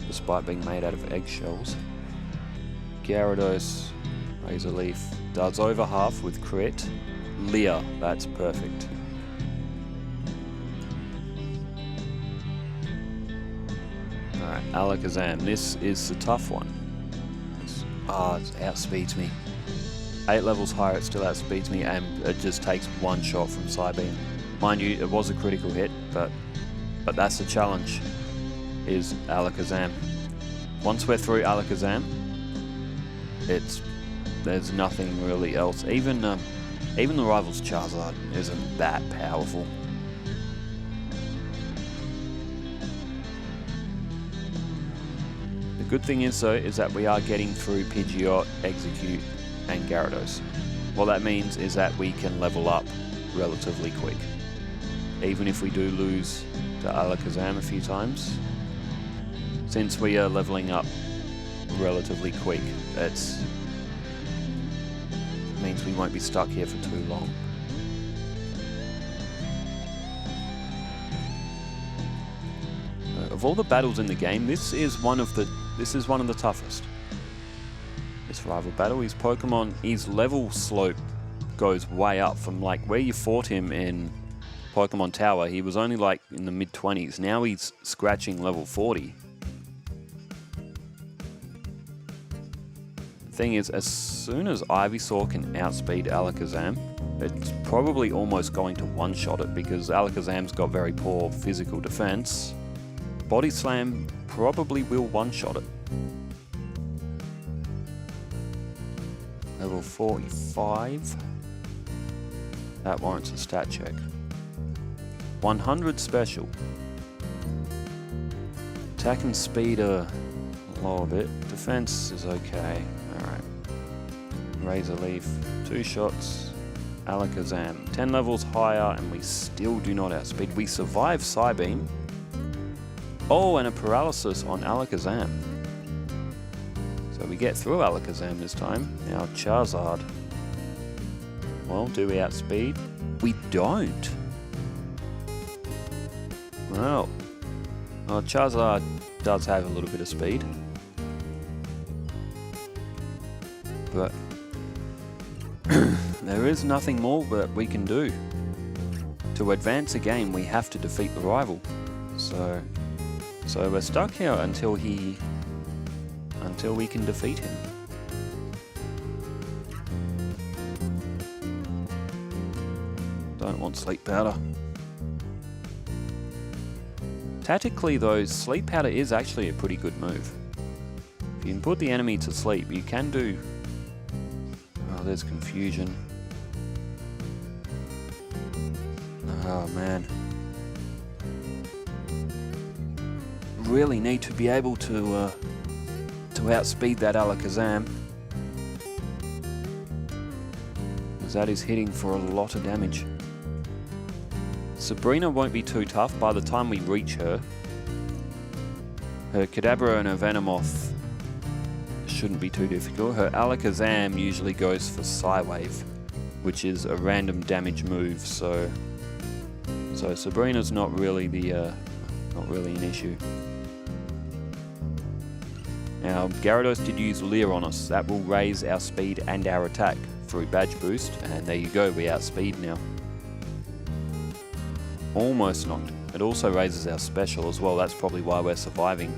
despite being made out of eggshells. Gyarados, Razor Leaf, does over half with crit. Leer, that's perfect. Alright, Alakazam, this is the tough one. It outspeeds me. 8 levels higher, it still outspeeds me, and it just takes one shot from Psybeam. Mind you, it was a critical hit, but that's the challenge, is Alakazam. Once we're through Alakazam, there's nothing really else. Even the rival's Charizard isn't that powerful. The good thing is though, is that we are getting through Pidgeot, Execute, and Gyarados. What that means is that we can level up relatively quick. Even if we do lose to Alakazam a few times, since we are leveling up relatively quick, it means we won't be stuck here for too long. Of all the battles in the game, this is one of the toughest. This rival battle, his Pokemon, his level slope goes way up from like where you fought him in Pokemon Tower, he was only like in the mid-20s. Now he's scratching level 40. The thing is, as soon as Ivysaur can outspeed Alakazam, it's probably almost going to one-shot it because Alakazam's got very poor physical defense. Body Slam probably will one-shot it. Level 45. That warrants a stat check. 100 special. Attack and speed are low a bit. Defense is okay. Alright. Razor Leaf. 2 shots. Alakazam. 10 levels higher and we still do not outspeed. We survive Psybeam. Oh, and a paralysis on Alakazam. So we get through Alakazam this time. Now Charizard. Well, do we outspeed? We don't. Well, Charizard does have a little bit of speed. But there is nothing more that we can do. To advance a game, we have to defeat the rival. So we're stuck here until we can defeat him. Don't want sleep powder. Tactically though, sleep powder is actually a pretty good move. If you can put the enemy to sleep, you can do... Oh, there's confusion. Oh man. Really need to be able to outspeed that Alakazam. Because that is hitting for a lot of damage. Sabrina won't be too tough by the time we reach her. Her Kadabra and her Venomoth shouldn't be too difficult. Her Alakazam usually goes for Psywave, which is a random damage move, so Sabrina's not really an issue. Now Gyarados did use Leer on us. That will raise our speed and our attack through Badge Boost, and there you go, we outspeed now. Almost knocked. It also raises our special as well. That's probably why we're surviving.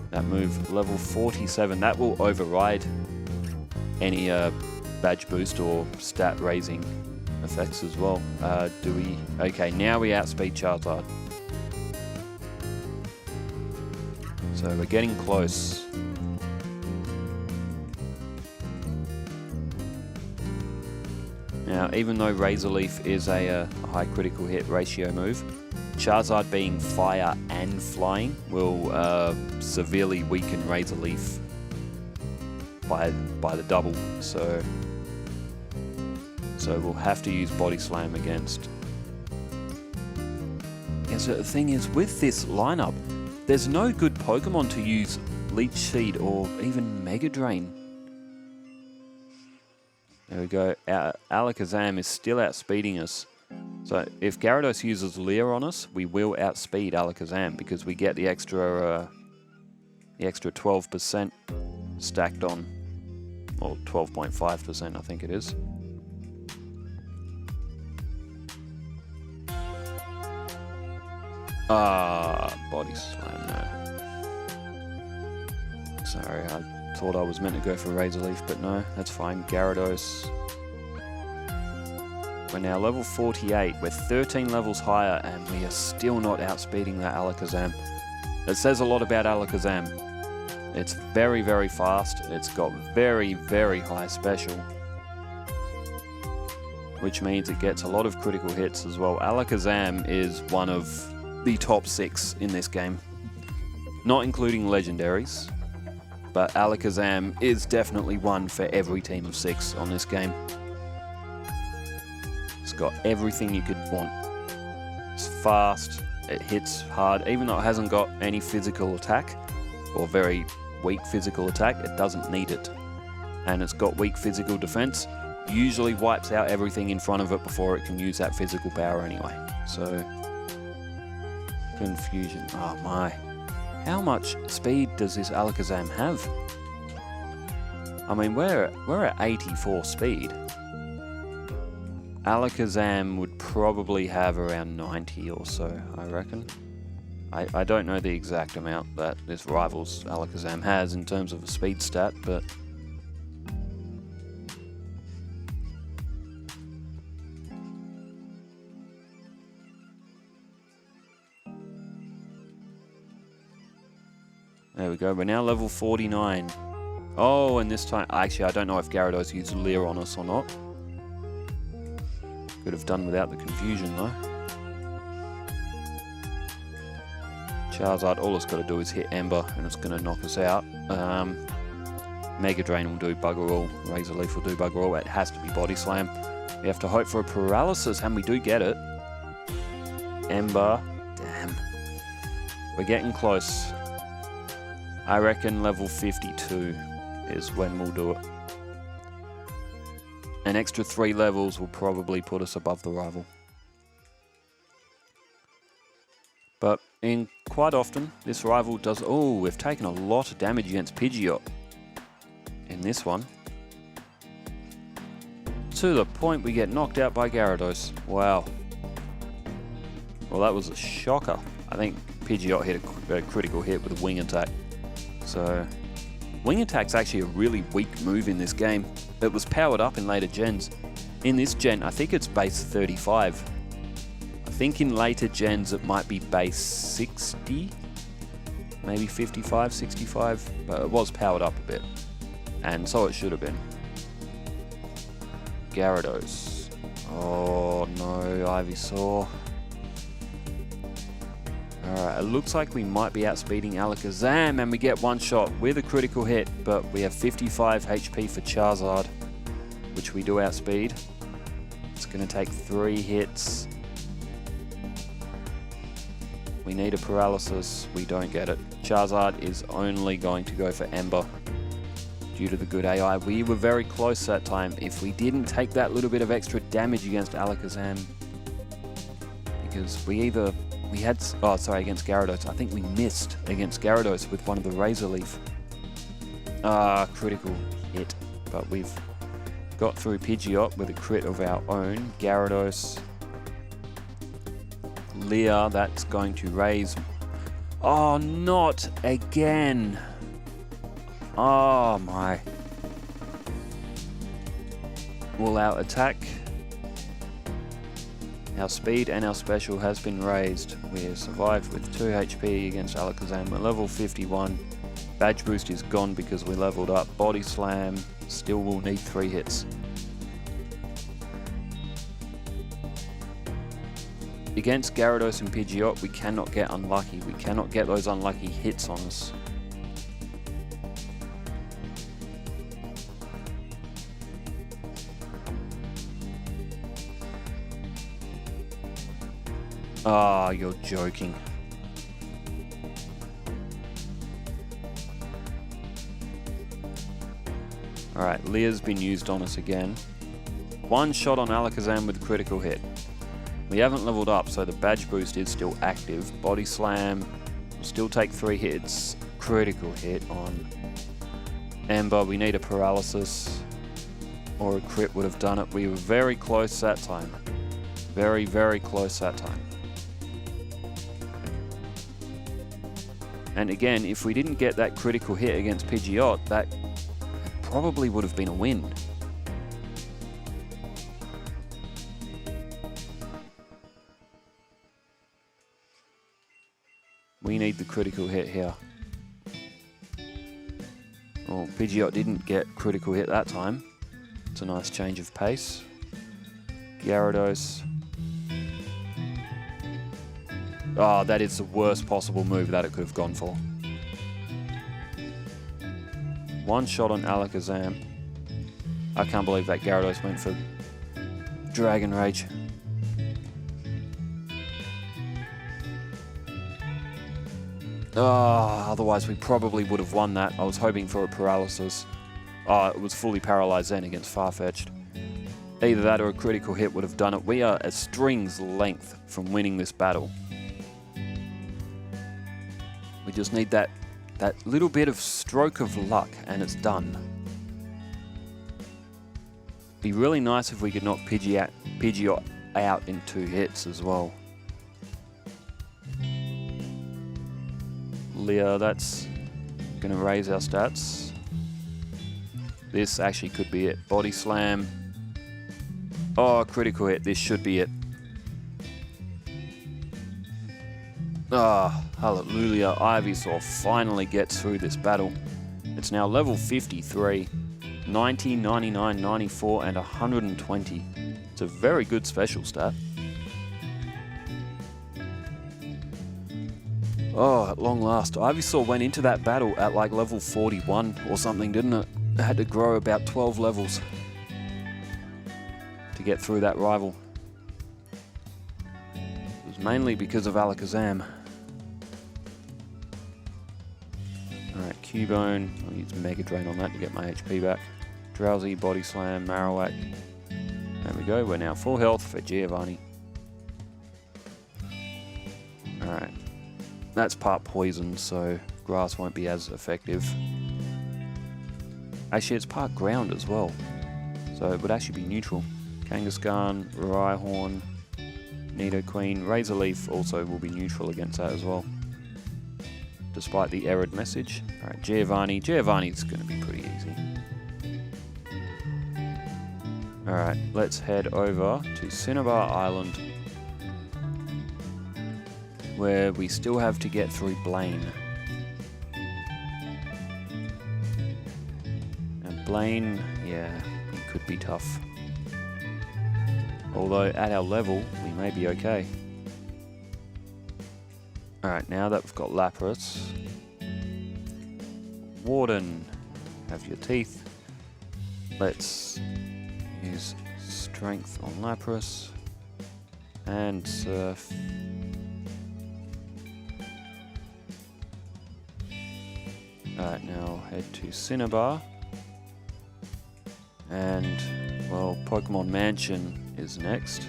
That move, level 47, that will override any badge boost or stat raising effects as well. Okay, now we outspeed Charizard. So we're getting close. Now, even though Razor Leaf is a high critical hit ratio move, Charizard being fire and flying will severely weaken Razor Leaf by the double. So we'll have to use Body Slam against. And so the thing is, with this lineup, there's no good Pokemon to use Leech Seed or even Mega Drain. There we go. Our Alakazam is still outspeeding us. So if Gyarados uses Leer on us, we will outspeed Alakazam because we get the extra 12% stacked on, or 12.5% I think it is. Body Slam, no. Sorry, I thought I was meant to go for Razor Leaf, but no, that's fine. Gyarados. We're now level 48. We're 13 levels higher, and we are still not outspeeding that Alakazam. It says a lot about Alakazam. It's very, very fast. It's got very, very high special, which means it gets a lot of critical hits as well. Alakazam is one of the top 6 in this game, not including legendaries, but Alakazam is definitely one for every team of 6 on this game. It's got everything you could want. It's fast, it hits hard, even though it hasn't got any physical attack, or very weak physical attack, it doesn't need it. And it's got weak physical defense, usually wipes out everything in front of it before it can use that physical power anyway. So, confusion, oh my. How much speed does this Alakazam have? I mean, we're at 84 speed. Alakazam would probably have around 90 or so, I reckon. I don't know the exact amount that this rival's Alakazam has in terms of a speed stat, but... There we go, we're now level 49. Oh, and this time... Actually, I don't know if Gyarados used Leer on us or not. Could have done without the confusion, though. Charizard, all it's got to do is hit Ember, and it's going to knock us out. Mega Drain will do bugger all. Razor Leaf will do bugger all. It has to be Body Slam. We have to hope for a Paralysis, and we do get it. Ember. Damn. We're getting close. I reckon level 52 is when we'll do it. An extra 3 levels will probably put us above the rival. But quite often, this rival does... Oh, we've taken a lot of damage against Pidgeot in this one. To the point we get knocked out by Gyarados. Wow. Well, that was a shocker. I think Pidgeot hit a critical hit with a Wing Attack. So, Wing Attack's actually a really weak move in this game. It was powered up in later gens. In this gen, I think it's base 35. I think in later gens it might be base 60, maybe 55, 65, but it was powered up a bit. And so it should have been. Gyarados. Oh no, Ivysaur. Alright, it looks like we might be outspeeding Alakazam, and we get one shot with a critical hit, but we have 55 HP for Charizard, which we do outspeed. It's going to take 3 hits. We need a Paralysis, we don't get it. Charizard is only going to go for Ember due to the good AI. We were very close that time. If we didn't take that little bit of extra damage against Alakazam, because against Gyarados. I think we missed against Gyarados with one of the Razor Leaf. Critical hit. But we've got through Pidgeot with a crit of our own. Gyarados. Leer, that's going to raise... Oh, not again! Oh my. All out attack. Our speed and our special has been raised. We have survived with 2 HP against Alakazam. We're level 51. Badge boost is gone because we leveled up. Body Slam still will need 3 hits. Against Gyarados and Pidgeot, we cannot get unlucky. We cannot get those unlucky hits on us. Ah, you're joking. Alright, Leer's been used on us again. One shot on Alakazam with critical hit. We haven't leveled up, so the badge boost is still active. Body Slam will still take 3 hits. Critical hit on Ember. We need a Paralysis, or a crit would have done it. We were very close that time. Very, very close that time. And again, if we didn't get that critical hit against Pidgeot, that probably would have been a win. We need the critical hit here. Oh, Pidgeot didn't get critical hit that time. It's a nice change of pace. Gyarados. Oh, that is the worst possible move that it could have gone for. One shot on Alakazam. I can't believe that Gyarados went for Dragon Rage. Otherwise we probably would have won that. I was hoping for a Paralysis. It was fully paralyzed then against Farfetch'd. Either that or a critical hit would have done it. We are a string's length from winning this battle. We just need that little bit of stroke of luck and it's done. Be really nice if we could knock Pidgeot out in 2 hits as well. Leah, that's going to raise our stats. This actually could be it. Body Slam. Oh, critical hit. This should be it. Ah, hallelujah. Ivysaur finally gets through this battle. It's now level 53. 90, 99, 94, and 120. It's a very good special stat. Oh, at long last. Ivysaur went into that battle at like level 41 or something, didn't it? It had to grow about 12 levels to get through that rival. It was mainly because of Alakazam. Alright, Cubone. I'll use Mega Drain on that to get my HP back. Drowsy, Body Slam, Marowak. There we go, we're now full health for Giovanni. Alright. That's part poison, so grass won't be as effective. Actually, it's part ground as well, so it would actually be neutral. Kangaskhan, Rhyhorn, Nidoqueen, Razor Leaf also will be neutral against that as well, despite the errored message. Alright, Giovanni. Giovanni's going to be pretty easy. Alright, let's head over to Cinnabar Island, where we still have to get through Blaine. And Blaine, yeah, it could be tough. Although at our level, we may be okay. Alright, now that we've got Lapras, Warden, have your teeth. Let's use Strength on Lapras and Surf. Alright, now head to Cinnabar. And, well, Pokemon Mansion is next.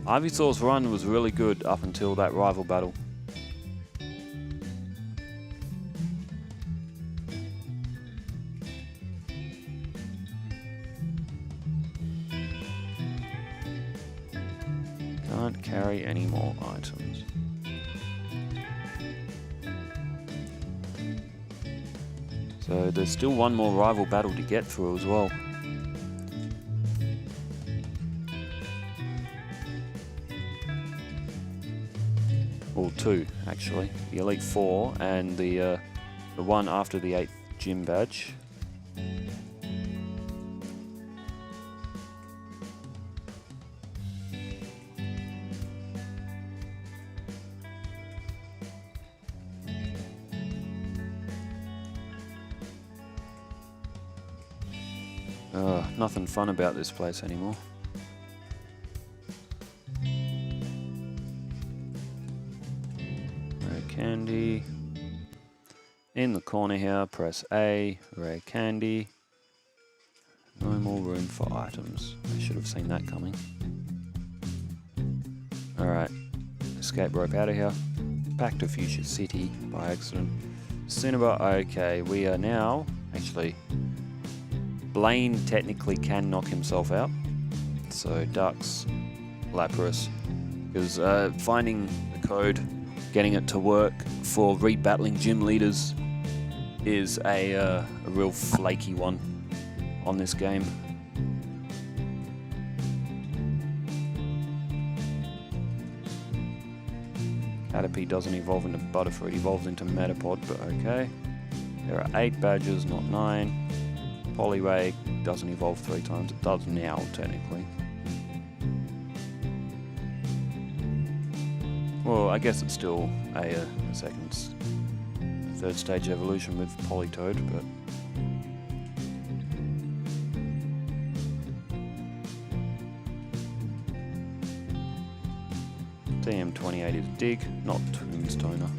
Ivysaur's run was really good up until that rival battle. Can't carry any more items. So there's still one more rival battle to get through as well. Or 2, actually. The Elite 4 and the one after the 8th gym badge. Nothing fun about this place anymore. Rare candy. In the corner here, press A, rare candy. No more room for items. I should have seen that coming. Alright, escape rope out of here. Back to Fuchsia City by accident. Cinnabar, okay, we are now, actually, Blaine technically can knock himself out. So Ducks, Lapras, because finding the code, getting it to work for rebattling gym leaders is a real flaky one on this game. Caterpie doesn't evolve into Butterfree, it evolves into Metapod, but okay. There are 8 badges, not 9. Poliwag doesn't evolve 3 times, it does now, technically. Well, I guess it's still a third stage evolution with Politoed, but... TM28 is Dig, not Tombstoner.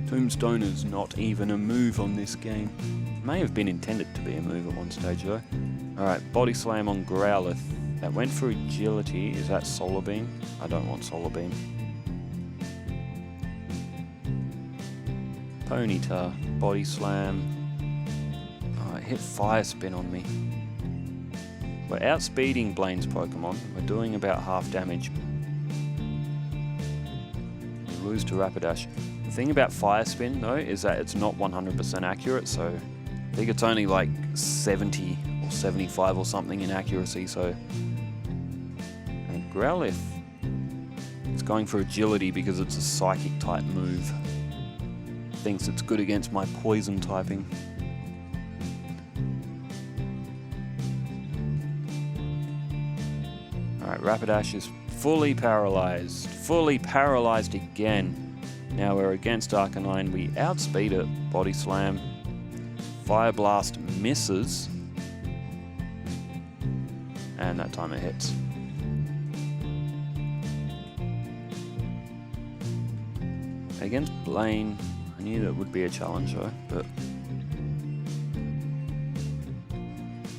Tombstoner's not even a move on this game. May have been intended to be a move at one stage though. Alright, Body Slam on Growlithe. That went for Agility. Is that Solar Beam? I don't want Solar Beam. Ponyta, Body Slam. Oh, it hit Fire Spin on me. We're outspeeding Blaine's Pokemon. We're doing about half damage. We lose to Rapidash. The thing about Fire Spin, though, is that it's not 100% accurate, so I think it's only like 70 or 75 or something in accuracy, so... And Growlithe is going for agility because it's a psychic type move. Thinks it's good against my poison typing. Alright, Rapidash is fully paralyzed. Fully paralyzed again. Now we're against Arcanine. We outspeed it. Body Slam. Fire Blast misses. And that time it hits. Against Blaine, I knew that would be a challenge though, but...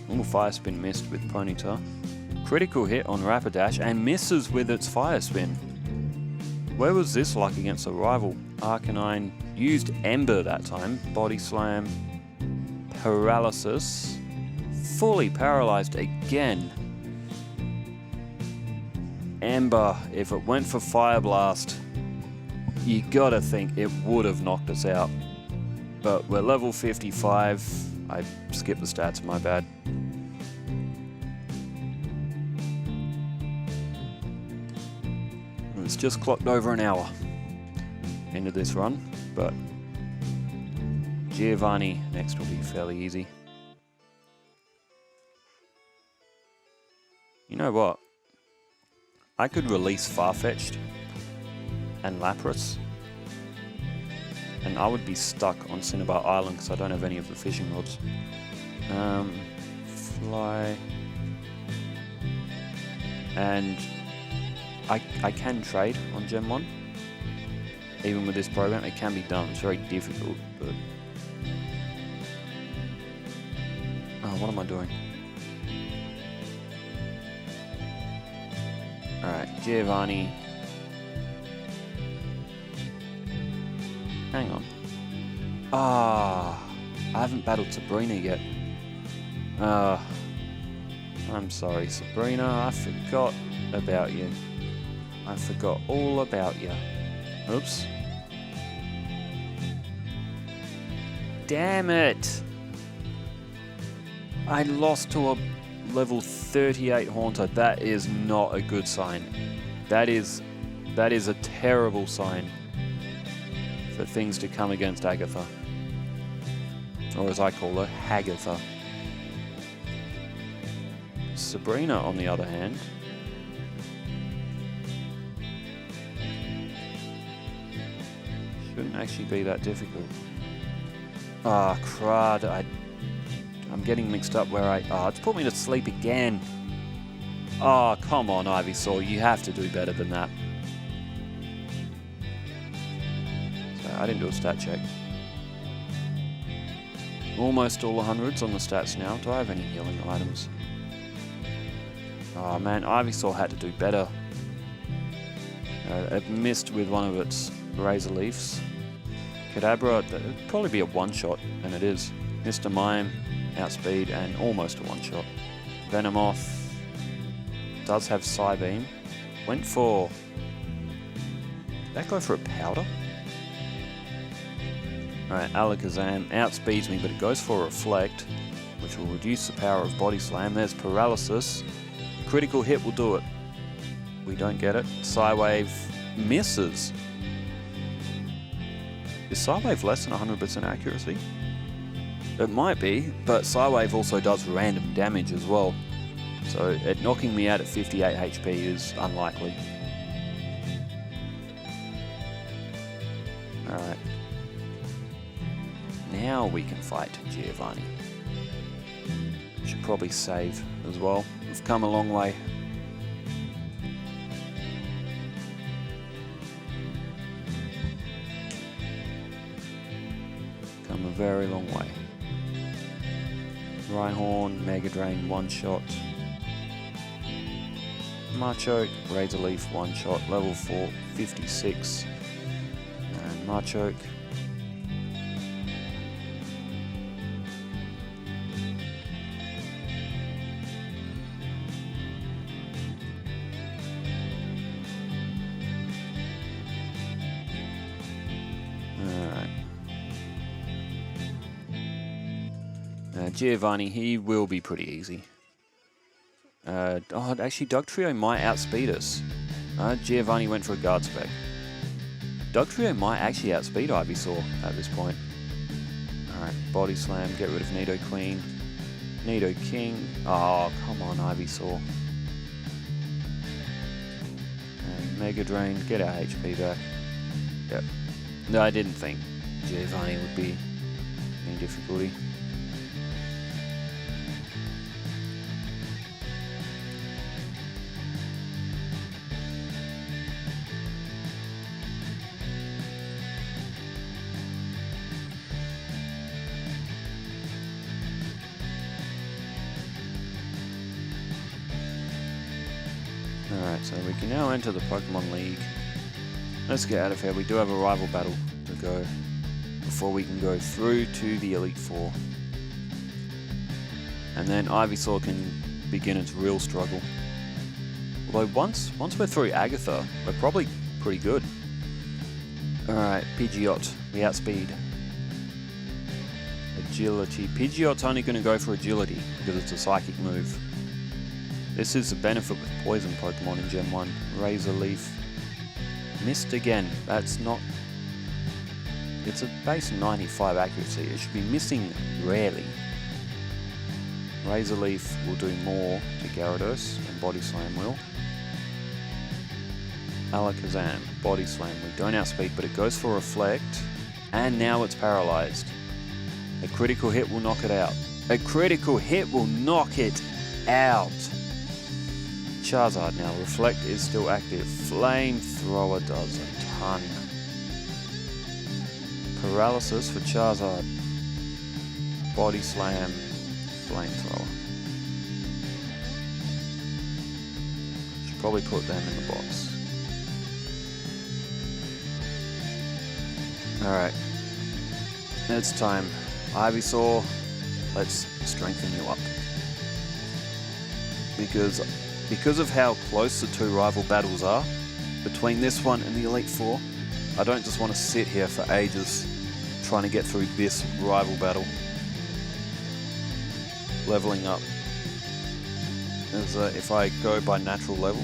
Normal Fire Spin missed with Ponyta. Critical hit on Rapidash and misses with its Fire Spin. Where was this like against a rival? Arcanine used Ember that time. Body Slam. Paralysis. Fully paralyzed again. Ember, if it went for Fire Blast, you gotta think it would have knocked us out. But we're level 55. I skipped the stats, my bad. It's just clocked over an hour into this run, but Giovanni next will be fairly easy. You know what? I could release Farfetch'd and Lapras, and I would be stuck on Cinnabar Island because I don't have any of the fishing rods. Fly. And I can trade on Gen 1. Even with this program, it can be done. It's very difficult, but... Oh, what am I doing? Alright, Giovanni. Hang on. Ah, I haven't battled Sabrina yet. I'm sorry, Sabrina. I forgot about you. I forgot all about you. Oops. Damn it! I lost to a level 38 Haunter. That is not a good sign. That is a terrible sign for things to come against Agatha. Or as I call her, Hagatha. Sabrina, on the other hand, shouldn't actually be that difficult. Ah, crud. I'm getting mixed up where it's put me to sleep again. Oh, come on, Ivysaur. You have to do better than that. So, I didn't do a stat check. Almost all the hundreds on the stats now. Do I have any healing items? Oh, man. Ivysaur had to do better. It missed with one of its Razor Leafs. Kadabra, it'd probably be a one-shot, and it is. Mr. Mime, outspeed, and almost a one-shot. Venomoth does have Psybeam. Went for... Did that go for a powder? Alright, Alakazam outspeeds me, but it goes for a Reflect, which will reduce the power of Body Slam. There's Paralysis. Critical hit will do it. We don't get it. Psywave misses. Is Psywave less than 100% accuracy? It might be, but Psywave also does random damage as well. So it knocking me out at 58 HP is unlikely. Alright. Now we can fight Giovanni. Should probably save as well. We've come a long way. Come a very long way. Rhyhorn, Mega Drain, one shot. Machoke, Razor Leaf, one shot. Level 4, 56. And Machoke. Giovanni, he will be pretty easy. Actually, Dugtrio might outspeed us. Giovanni went for a guard spec. Dugtrio might actually outspeed Ivysaur at this point. Alright, Body Slam, get rid of Nidoqueen. Nidoking. Oh, come on, Ivysaur. And Mega Drain, get our HP back. Yep. No, I didn't think Giovanni would be any difficulty. Alright, so we can now enter the Pokemon League. Let's get out of here. We do have a rival battle to go before we can go through to the Elite Four. And then Ivysaur can begin its real struggle. Although once we're through Agatha, we're probably pretty good. Alright, Pidgeot, we outspeed. Agility. Pidgeot's only going to go for Agility because it's a psychic move. This is a benefit with poison Pokemon in Gen 1. Razor Leaf. Missed again. That's not... It's a base 95 accuracy. It should be missing rarely. Razor Leaf will do more to Gyarados than Body Slam will. Alakazam. Body Slam. We don't outspeed, but it goes for Reflect. And now it's paralyzed. A critical hit will knock it out. A critical hit will knock it out. Charizard now. Reflect is still active. Flamethrower does a ton. Paralysis for Charizard. Body Slam. Flamethrower. Should probably put them in the box. Alright. It's time. Ivysaur, let's strengthen you up. Because of how close the two rival battles are, between this one and the Elite Four, I don't just want to sit here for ages trying to get through this rival battle. Leveling up. As if I go by natural level,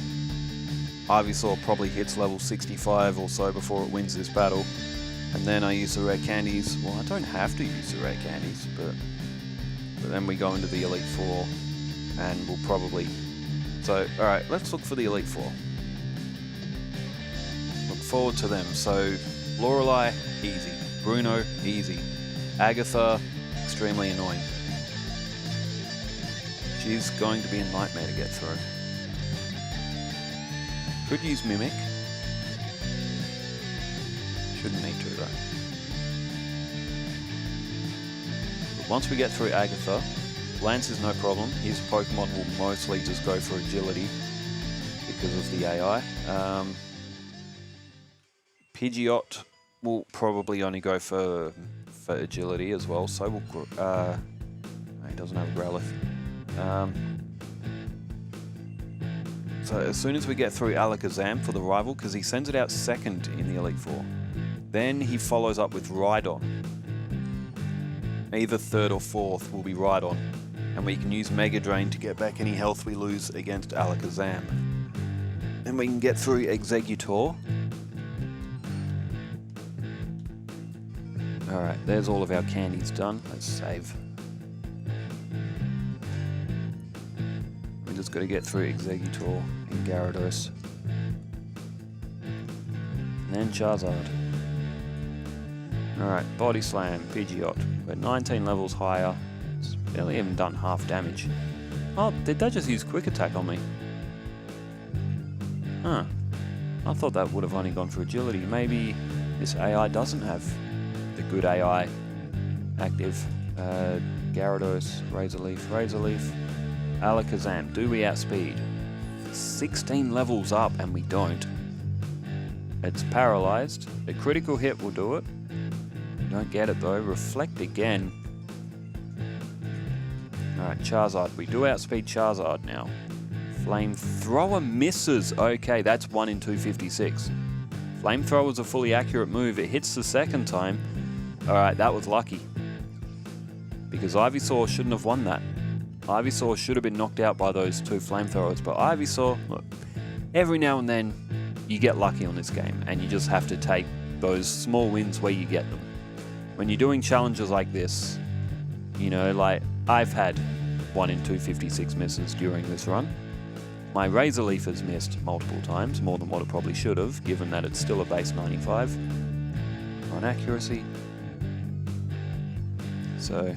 Ivysaur probably hits level 65 or so before it wins this battle. And then I use the rare candies. Well, I don't have to use the rare candies, but then we go into the Elite Four and we'll probably... So, alright, let's look for the Elite Four. Look forward to them. So, Lorelei, easy. Bruno, easy. Agatha, extremely annoying. She's going to be a nightmare to get through. Could use Mimic. Shouldn't need to though. But once we get through Agatha, Lance is no problem. His Pokemon will mostly just go for Agility because of the AI. Pidgeot will probably only go for Agility as well. So will he doesn't have a Growlithe. So as soon as we get through Alakazam for the rival, because he sends it out second in the Elite Four, then he follows up with Rhydon. Either third or fourth will be Rhydon, and we can use Mega Drain to get back any health we lose against Alakazam. Then we can get through Exeggutor. Alright, there's all of our candies done. Let's save. We just got to get through Exeggutor and Gyarados. And then Charizard. Alright, Body Slam, Pidgeot. We're 19 levels higher. It's barely even done half damage. Oh, did that just use Quick Attack on me? Huh. I thought that would have only gone for Agility. Maybe this AI doesn't have the good AI active. Gyarados, Razor Leaf, Alakazam. Do we outspeed? 16 levels up and we don't. It's paralyzed. A critical hit will do it. Don't get it though. Reflect again. Alright, Charizard. We do outspeed Charizard now. Flamethrower misses. Okay, that's 1 in 256. Flamethrower is a fully accurate move. It hits the second time. Alright, that was lucky. because Ivysaur shouldn't have won that. Ivysaur should have been knocked out by those two flamethrowers, but Ivysaur, look, every now and then you get lucky on this game, and you just have to take those small wins where you get them. When you're doing challenges like this, you know, like I've had 1 in 256 misses during this run. My Razor Leaf has missed multiple times, more than what it probably should have, given that it's still a base 95 on accuracy. So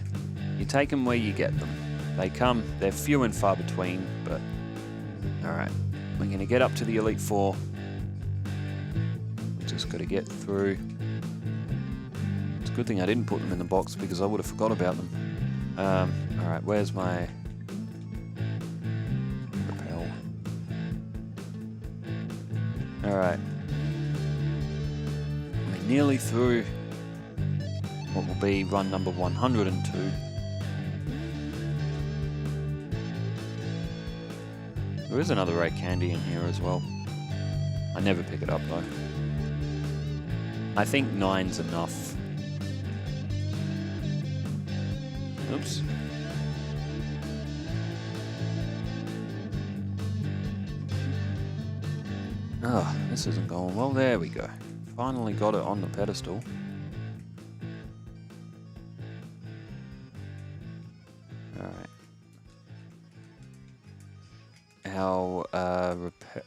you take them where you get them. They come, they're few and far between, but alright, we're going to get up to the Elite Four. Just got to get through. It's a good thing I didn't put them in the box because I would have forgot about them. Alright, where's my repel? Alright. We're nearly through what will be run number 102. There is another rare candy in here as well. I never pick it up though. I think 9's enough. Oops. Ah, this isn't going well. There we go. Finally got it on the pedestal. Alright.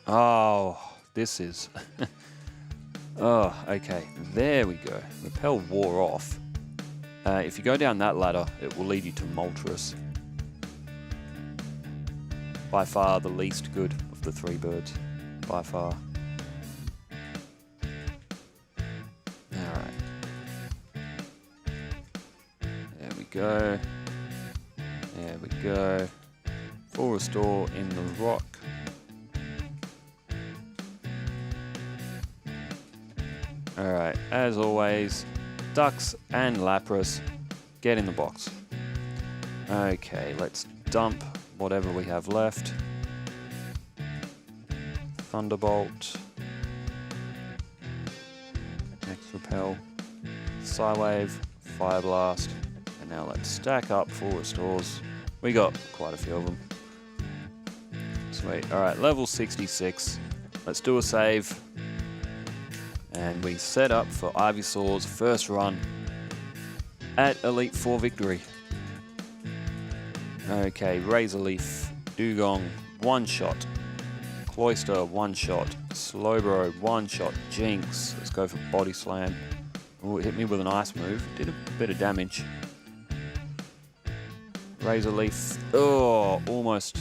Oh, this is... Oh, okay. There we go. Repel wore off. If you go down that ladder, it will lead you to Moltres. By far the least good of the three birds. By far. Alright. There we go. There we go. Full restore in the rock. Alright, as always, Ducks and Lapras, get in the box. Okay, let's dump whatever we have left. Thunderbolt. Next Repel. Psywave, Fire Blast. And now let's stack up full restores. We got quite a few of them. Sweet. Alright, level 66. Let's do a save. And we set up for Ivysaur's first run at Elite Four victory. Okay, Razor Leaf, Dugong, one shot. Cloyster, one shot. Slowbro, one shot. Jinx, let's go for Body Slam. Oh, it hit me with an ice move. Did a bit of damage. Razor Leaf, oh, almost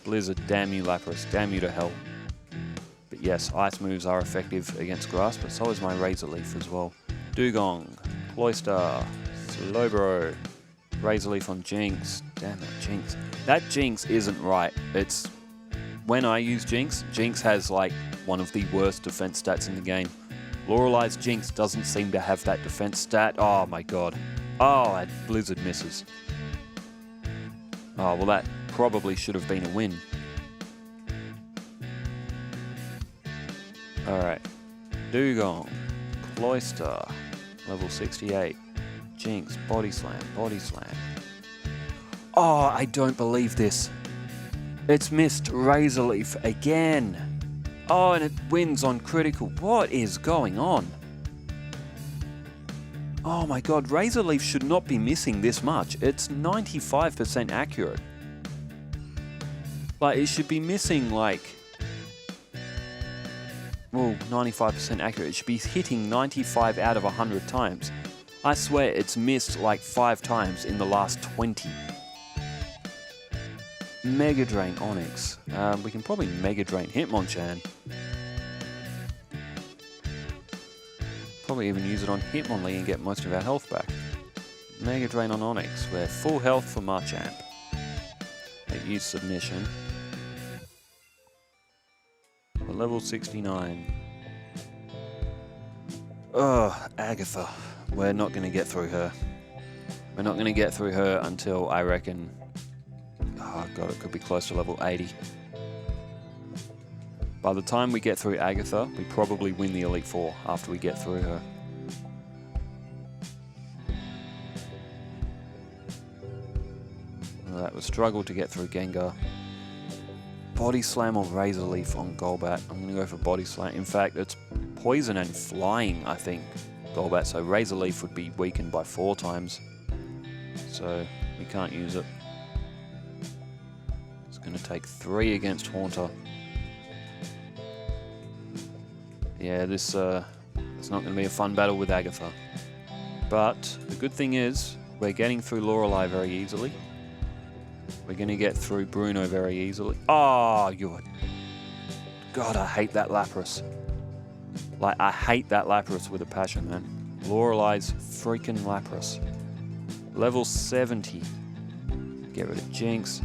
Blizzard. Damn you, Lapras. Damn you to hell. But yes, ice moves are effective against grass, but so is my Razor Leaf as well. Dugong, Cloyster, Slowbro, Razor Leaf on Jinx. Damn it, Jinx. That Jinx isn't right. It's... When I use Jinx, Jinx has like one of the worst defense stats in the game. Lorelei's Jinx doesn't seem to have that defense stat. Oh my god. Oh, and Blizzard misses. Oh, well that probably should have been a win. Alright, Dugong, Cloyster, level 68, Jinx, Body Slam, Body Slam. Oh, I don't believe this. It's missed Razor Leaf again. Oh, and it wins on critical. What is going on? Oh my god, Razor Leaf should not be missing this much. It's 95% accurate. Like, it should be missing like... Well, 95% accurate. It should be hitting 95 out of 100 times. I swear it's missed like 5 times in the last 20. Mega Drain Onyx. We can probably Mega Drain Hitmonchan. Probably even use it on Hitmonlee and get most of our health back. Mega Drain on Onyx. We're full health for Machamp. It used Submission. Level 69. Ugh, Agatha. We're not going to get through her. We're not going to get through her until, I reckon... Oh god, it could be close to level 80. By the time we get through Agatha, we probably win the Elite Four after we get through her. That was struggle to get through Gengar. Body Slam or Razor Leaf on Golbat. I'm going to go for Body Slam. In fact, it's Poison and Flying, I think, Golbat. So Razor Leaf would be weakened by 4 times. So we can't use it. It's going to take 3 against Haunter. Yeah, it's not going to be a fun battle with Agatha. But the good thing is, we're getting through Lorelei very easily. We're going to get through Bruno very easily. Oh, God, I hate that Lapras. Like, I hate that Lapras with a passion, man. Lorelei's freaking Lapras. Level 70. Get rid of Jinx.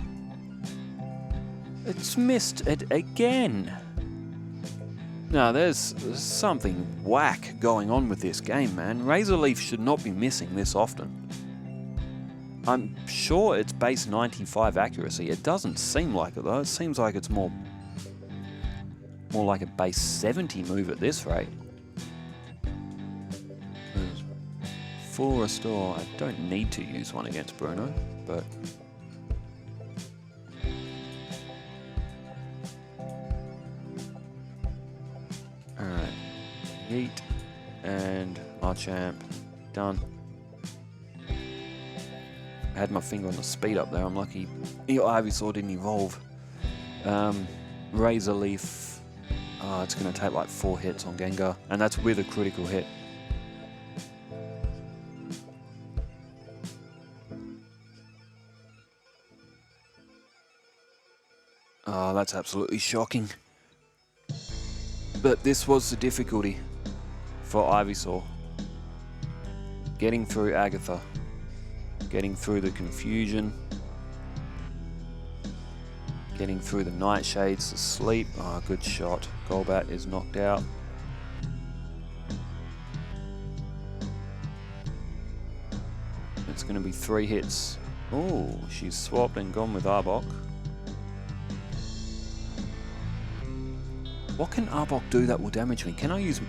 It's missed it again. Now, there's something whack going on with this game, man. Razor Leaf should not be missing this often. I'm sure it's base 95 accuracy. It doesn't seem like it, though. It seems like it's more like a base 70 move at this rate. Full restore. I don't need to use one against Bruno, but... Alright. Yeet. And Machamp. Done. I had my finger on the speed up there. I'm lucky Ivysaur didn't evolve. Razor Leaf. It's going to take like 4 hits on Gengar, and that's with a critical hit. Oh, that's absolutely shocking. But this was the difficulty for Ivysaur. Getting through Agatha. Getting through the confusion. Getting through the Nightshades, the sleep. Oh, good shot. Golbat is knocked out. It's going to be 3 hits. Oh, she's swapped and gone with Arbok. What can Arbok do that will damage me? Can I use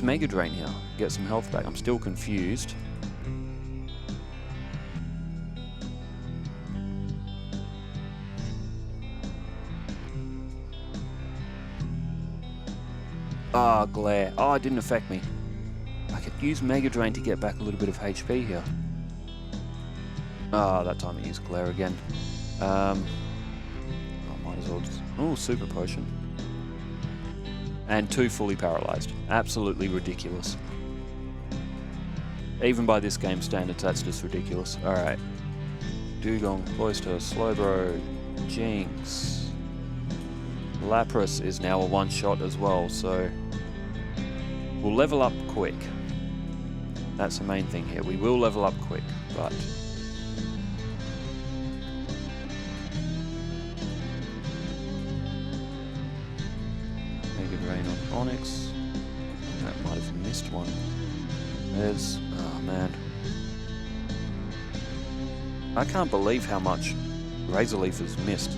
Mega Drain here? Get some health back. I'm still confused. Ah, Glare. Oh, it didn't affect me. I could use Mega Drain to get back a little bit of HP here. Ah, that time I used Glare again. I might as well just... Oh, Super Potion. And 2 fully paralyzed. Absolutely ridiculous. Even by this game standards, that's just ridiculous. Alright. Dugong, Cloyster, Slowbro, Jinx. Lapras is now a one-shot as well, so we'll level up quick. That's the main thing here. We will level up quick, but... Mega Drain on Onyx. That might have missed one. There's... Oh, man. I can't believe how much Razor Leaf has missed.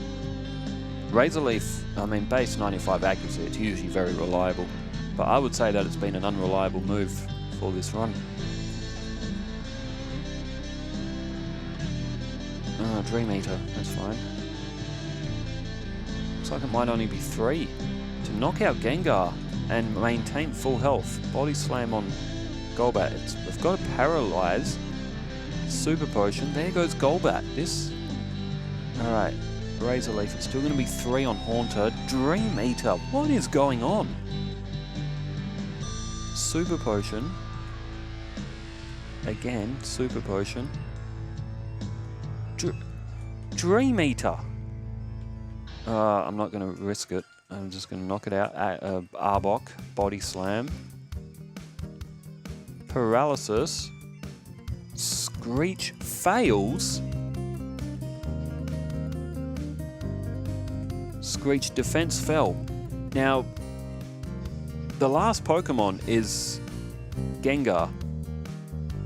Razor Leaf, I mean, base 95 accuracy, it's usually very reliable. But I would say that it's been an unreliable move for this run. Dream Eater, that's fine. Looks like it might only be 3. To knock out Gengar and maintain full health, Body Slam on Golbat. We've got to paralyze. Super Potion, there goes Golbat. Alright. Razor Leaf, it's still going to be 3 on Haunter. Dream Eater, what is going on? Super Potion. Again, Super Potion. Dream Eater. I'm not going to risk it. I'm just going to knock it out. Arbok, Body Slam. Paralysis. Screech fails. Screech defense fell. Now, the last Pokemon is Gengar.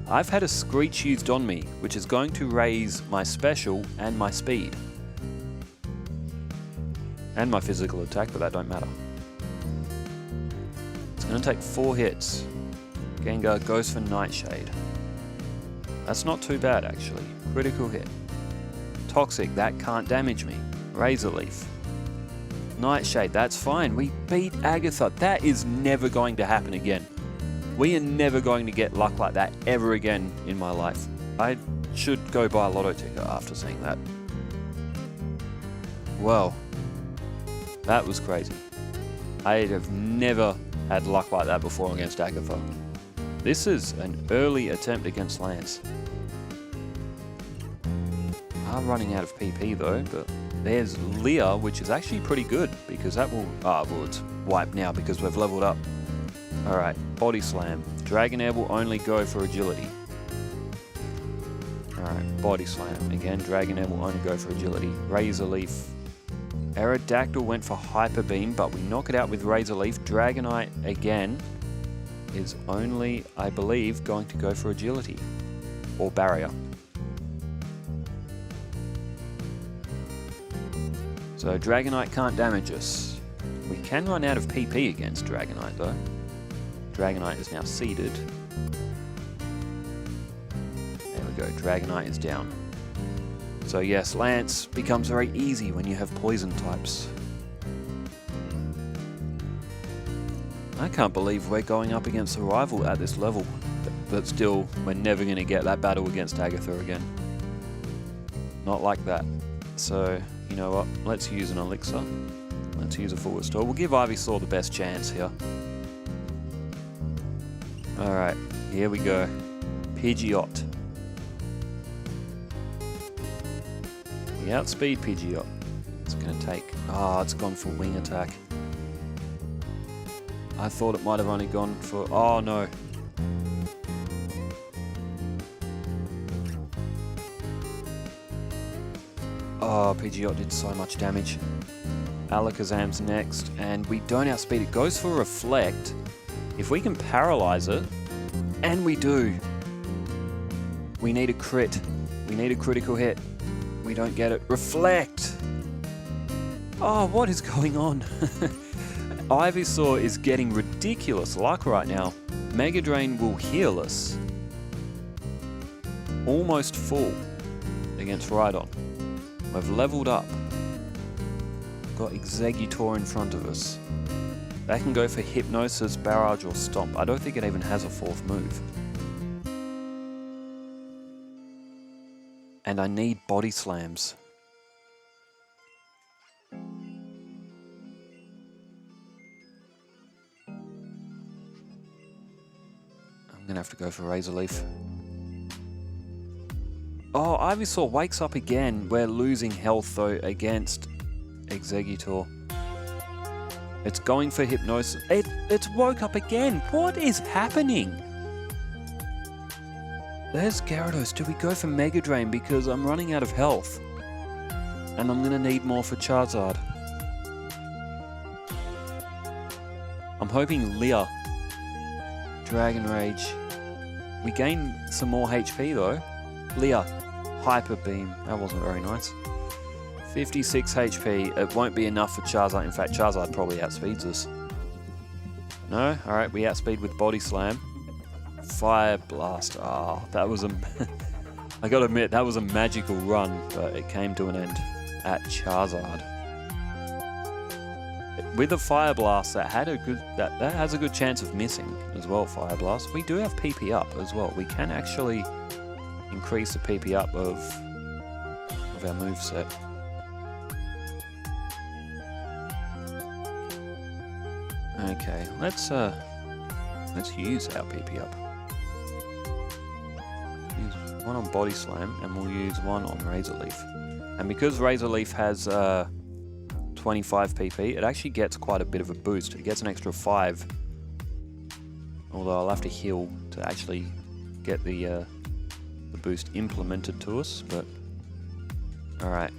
I've had a Screech used on me, which is going to raise my special and my speed. And my physical attack, but that don't matter. It's going to take 4 hits. Gengar goes for Nightshade. That's not too bad, actually. Critical hit. Toxic, that can't damage me. Razor Leaf. Nightshade, that's fine. We beat Agatha. That is never going to happen again. We are never going to get luck like that ever again in my life. I should go buy a lotto ticket after seeing that. Well, that was crazy. I have never had luck like that before against Agatha. This is an early attempt against Lance. I'm running out of PP though, but there's Leah, which is actually pretty good because that will... well, it's wiped now because we've leveled up. Alright, Body Slam. Dragonair will only go for agility. Alright, Body Slam. Again, Dragonair will only go for agility. Razor Leaf. Aerodactyl went for Hyper Beam, but we knock it out with Razor Leaf. Dragonite, again, is only, I believe, going to go for agility. Or Barrier. So Dragonite can't damage us. We can run out of PP against Dragonite though. Dragonite is now seeded. There we go, Dragonite is down. So yes, Lance becomes very easy when you have poison types. I can't believe we're going up against a rival at this level. But still, we're never going to get that battle against Agatha again. Not like that. So, you know what? Let's use an elixir. Let's use a full restore. We'll give Ivysaur the best chance here. Alright, here we go. Pidgeot. We outspeed Pidgeot. It's going to take... it's gone for wing attack. I thought it might have only gone for... Oh, no. Oh, Pidgeot did so much damage. Alakazam's next, and we don't outspeed it. Goes for Reflect. If we can paralyze it, and we do. We need a crit. We need a critical hit. We don't get it. Reflect! Oh, what is going on? Ivysaur is getting ridiculous luck right now. Mega Drain will heal us. Almost full against Rhydon. We've leveled up. Got Exeggutor in front of us. That can go for Hypnosis, Barrage, or Stomp. I don't think it even has a fourth move. And I need Body Slams. I'm gonna have to go for Razor Leaf. Oh, Ivysaur wakes up again. We're losing health though against Exeggutor. It's going for Hypnosis. It's woke up again. What is happening? There's Gyarados. Do we go for Mega Drain because I'm running out of health? And I'm gonna need more for Charizard. I'm hoping Leah. Dragon Rage. We gain some more HP though. Leah. Hyper Beam. That wasn't very nice. 56 HP. It won't be enough for Charizard. In fact, Charizard probably outspeeds us. No? Alright, we outspeed with Body Slam. Fire Blast. That was a... I gotta admit, that was a magical run, but it came to an end at Charizard. With a Fire Blast, that had a good... That has a good chance of missing as well, Fire Blast. We do have PP up as well. We can actually increase the PP up of our moveset. Okay, let's use our PP up. Use one on Body Slam, and we'll use one on Razor Leaf. And because Razor Leaf has 25 PP, it actually gets quite a bit of a boost. It gets an extra 5. Although I'll have to heal to actually get the boost implemented to us. But alright,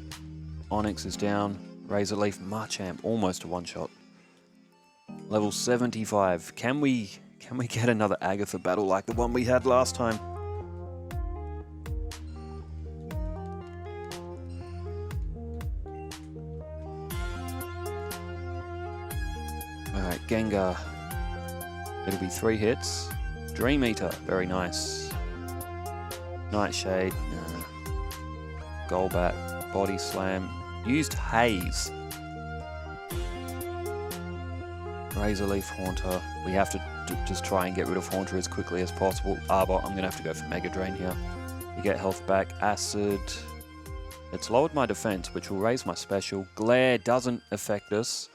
Onix is down. Razor Leaf, Machamp, almost a one-shot. Level 75. Can we get another Agatha battle like the one we had last time? Alright, Gengar. It'll be 3 hits. Dream Eater, very nice. Nightshade. Golbat. Body Slam. Used Haze. Razor Leaf Haunter. We have to just try and get rid of Haunter as quickly as possible. Arbok, I'm going to have to go for Mega Drain here. You get health back. Acid. It's lowered my defense, which will raise my special. Glare doesn't affect us.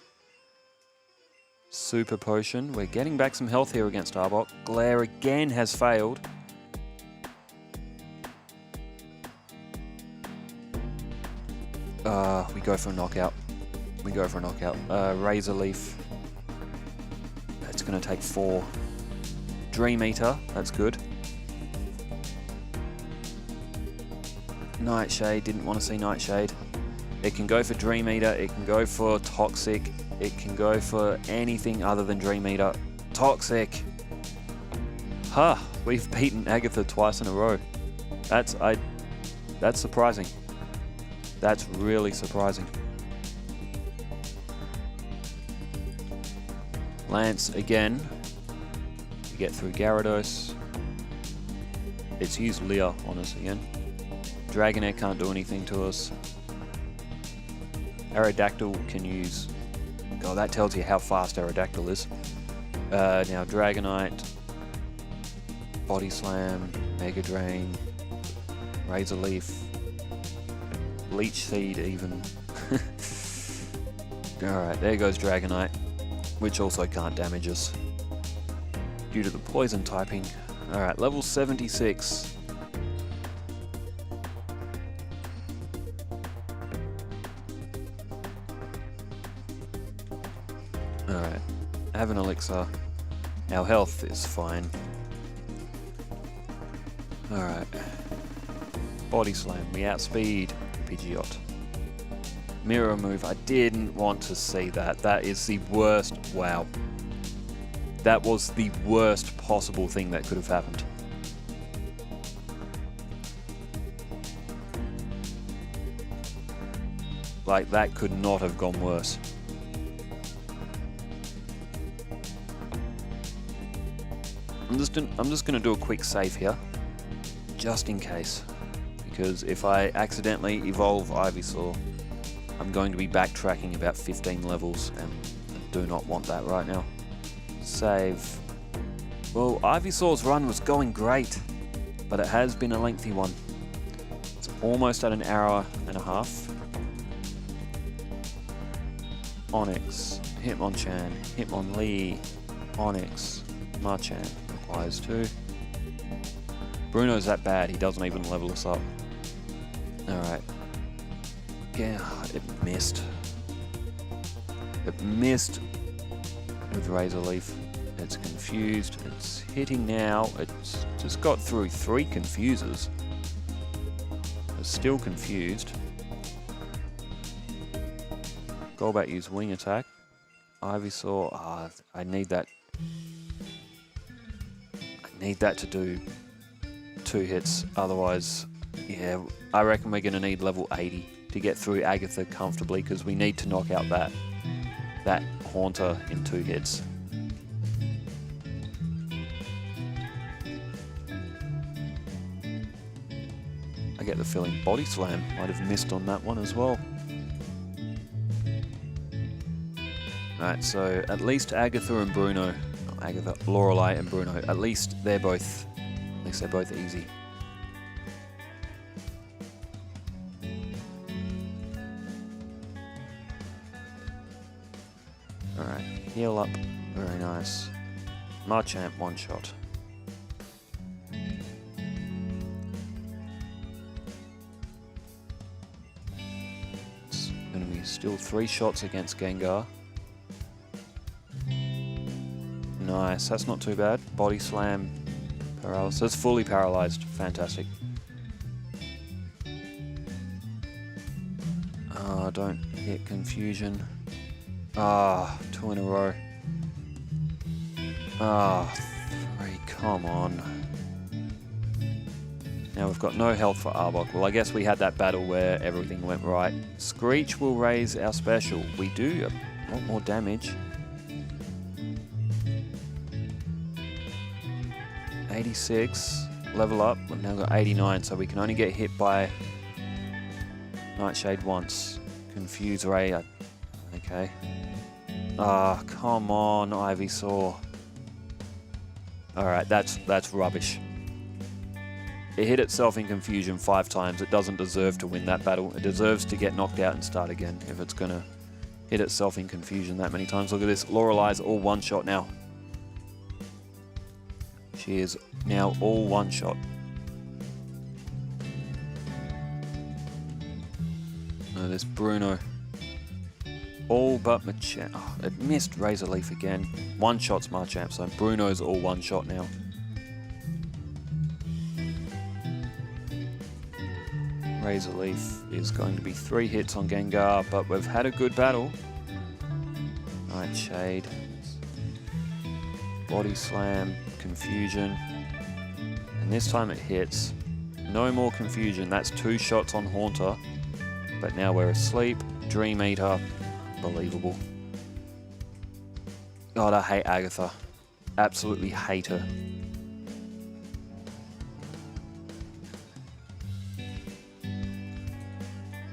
Super Potion. We're getting back some health here against Arbok. Glare again has failed. We go for a knockout. We go for a knockout. Razor Leaf. It's going to take 4. Dream Eater. That's good. Nightshade. Didn't want to see Nightshade. It can go for Dream Eater. It can go for Toxic. It can go for anything other than Dream Eater. Toxic. Huh. We've beaten Agatha twice in a row. That's surprising. That's really surprising. Lance again. We get through Gyarados. It's used Leer on us again. Dragonair can't do anything to us. Aerodactyl can use... God, that tells you how fast Aerodactyl is. Now Dragonite. Body Slam. Mega Drain. Razor Leaf. Leech Seed even. Alright, there goes Dragonite, which also can't damage us due to the poison typing. Alright, level 76. Alright, have an elixir. Our health is fine. Alright. Body Slam, we outspeed Pidgeot. Mirror move, I didn't want to see that. That is the worst. Wow. That was the worst possible thing that could have happened. Like, that could not have gone worse. I'm just gonna do a quick save here, just in case. Because if I accidentally evolve Ivysaur, I'm going to be backtracking about 15 levels, and I do not want that right now. Save. Well, Ivysaur's run was going great, but it has been a lengthy one. It's almost at an hour and a half. Onyx, Hitmonchan, Hitmonlee, Onyx, Marchand requires 2. Bruno's that bad, he doesn't even level us up. Alright. Yeah, it missed. It missed with Razor Leaf. It's confused. It's hitting now. It's just got through 3 confuses. It's still confused. Golbat used Wing Attack. Ivysaur. I need that. I need that to do 2 hits. Otherwise, yeah, I reckon we're going to need level 80 to get through Agatha comfortably, because we need to knock out that Haunter in 2 hits. I get the feeling Body Slam might have missed on that one as well. Alright, so at least Agatha and Bruno, Agatha, Lorelei and Bruno, at least they're both easy. Alright, heal up, very nice. Marchant, 1 shot. It's going to be still 3 shots against Gengar. Nice, that's not too bad. Body Slam, paralysis, fully paralyzed, fantastic. Don't hit Confusion. 2 in a row. 3, come on. Now we've got no health for Arbok. Well, I guess we had that battle where everything went right. Screech will raise our special. We do a lot more damage. 86, level up. We've now got 89, so we can only get hit by Nightshade once. Confuse Ray. Okay. Ah, come on, Ivysaur. Alright, that's rubbish. It hit itself in confusion 5 times. It doesn't deserve to win that battle. It deserves to get knocked out and start again if it's gonna hit itself in confusion that many times. Look at this. Lorelei's all one-shot now. She is now all one-shot. No, there's Bruno. All but Machamp. Oh, it missed Razor Leaf again. One-shot's Machamp, so Bruno's all one-shot now. Razor Leaf is going to be 3 hits on Gengar, but we've had a good battle. Nightshade. Body Slam. Confusion. And this time it hits. No more confusion. That's 2 shots on Haunter. But now we're asleep. Dream Eater. Unbelievable. God, I hate Agatha. Absolutely hate her.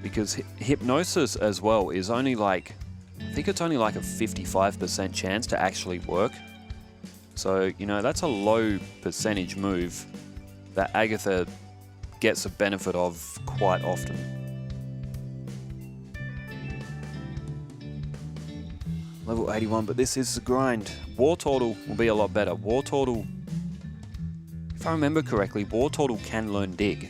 Because Hypnosis as well is only like, I think it's only like a 55% chance to actually work. So, you know, that's a low percentage move that Agatha gets a benefit of quite often. Level 81, but this is the grind. Wartortle will be a lot better. Wartortle, if I remember correctly, Wartortle can learn Dig.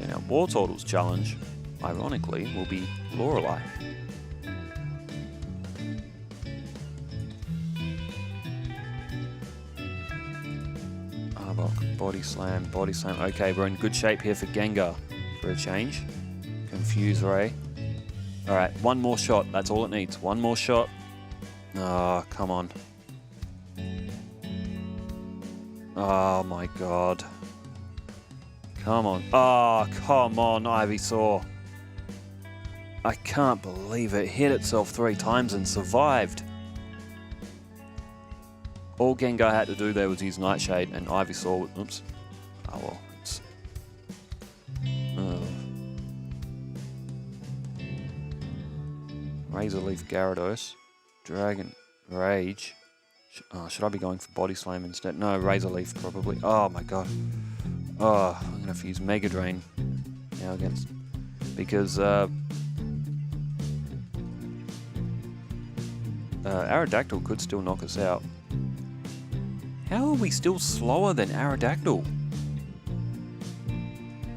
Now, Wartortle's challenge, ironically, will be Lorelei. Arbok, Body Slam, Body Slam. Okay, we're in good shape here for Gengar for a change. Confuse Ray. Alright, one more shot. That's all it needs. One more shot. Oh, come on. Oh my god. Come on. Oh, come on, Ivysaur. I can't believe it. Hit itself 3 times and survived. All Gengar had to do there was use Nightshade, and Ivysaur... Oops. Oh well. It's... Razor Leaf Gyarados. Dragon Rage. Should I be going for Body Slam instead? No, Razor Leaf probably. Oh my god. Oh, I'm going to have to use Mega Drain now against... Because... Aerodactyl could still knock us out. How are we still slower than Aerodactyl?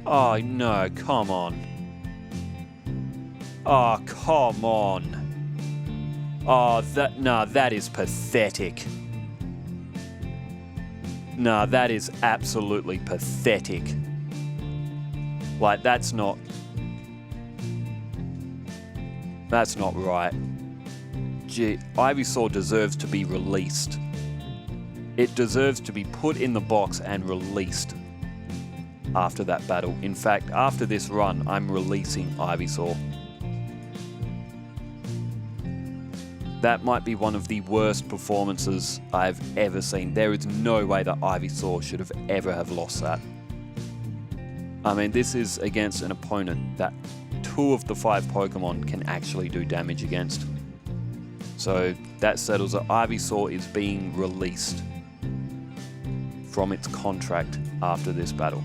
Oh no, come on. Oh, come on. Oh, that is pathetic. Nah, that is absolutely pathetic. Like, that's not right. Gee, Ivysaur deserves to be released. It deserves to be put in the box and released after that battle. In fact, after this run, I'm releasing Ivysaur. That might be one of the worst performances I've ever seen. There is no way that Ivysaur should have ever have lost that. I mean, this is against an opponent that 2 of the 5 Pokemon can actually do damage against. So that settles that Ivysaur is being released from its contract after this battle.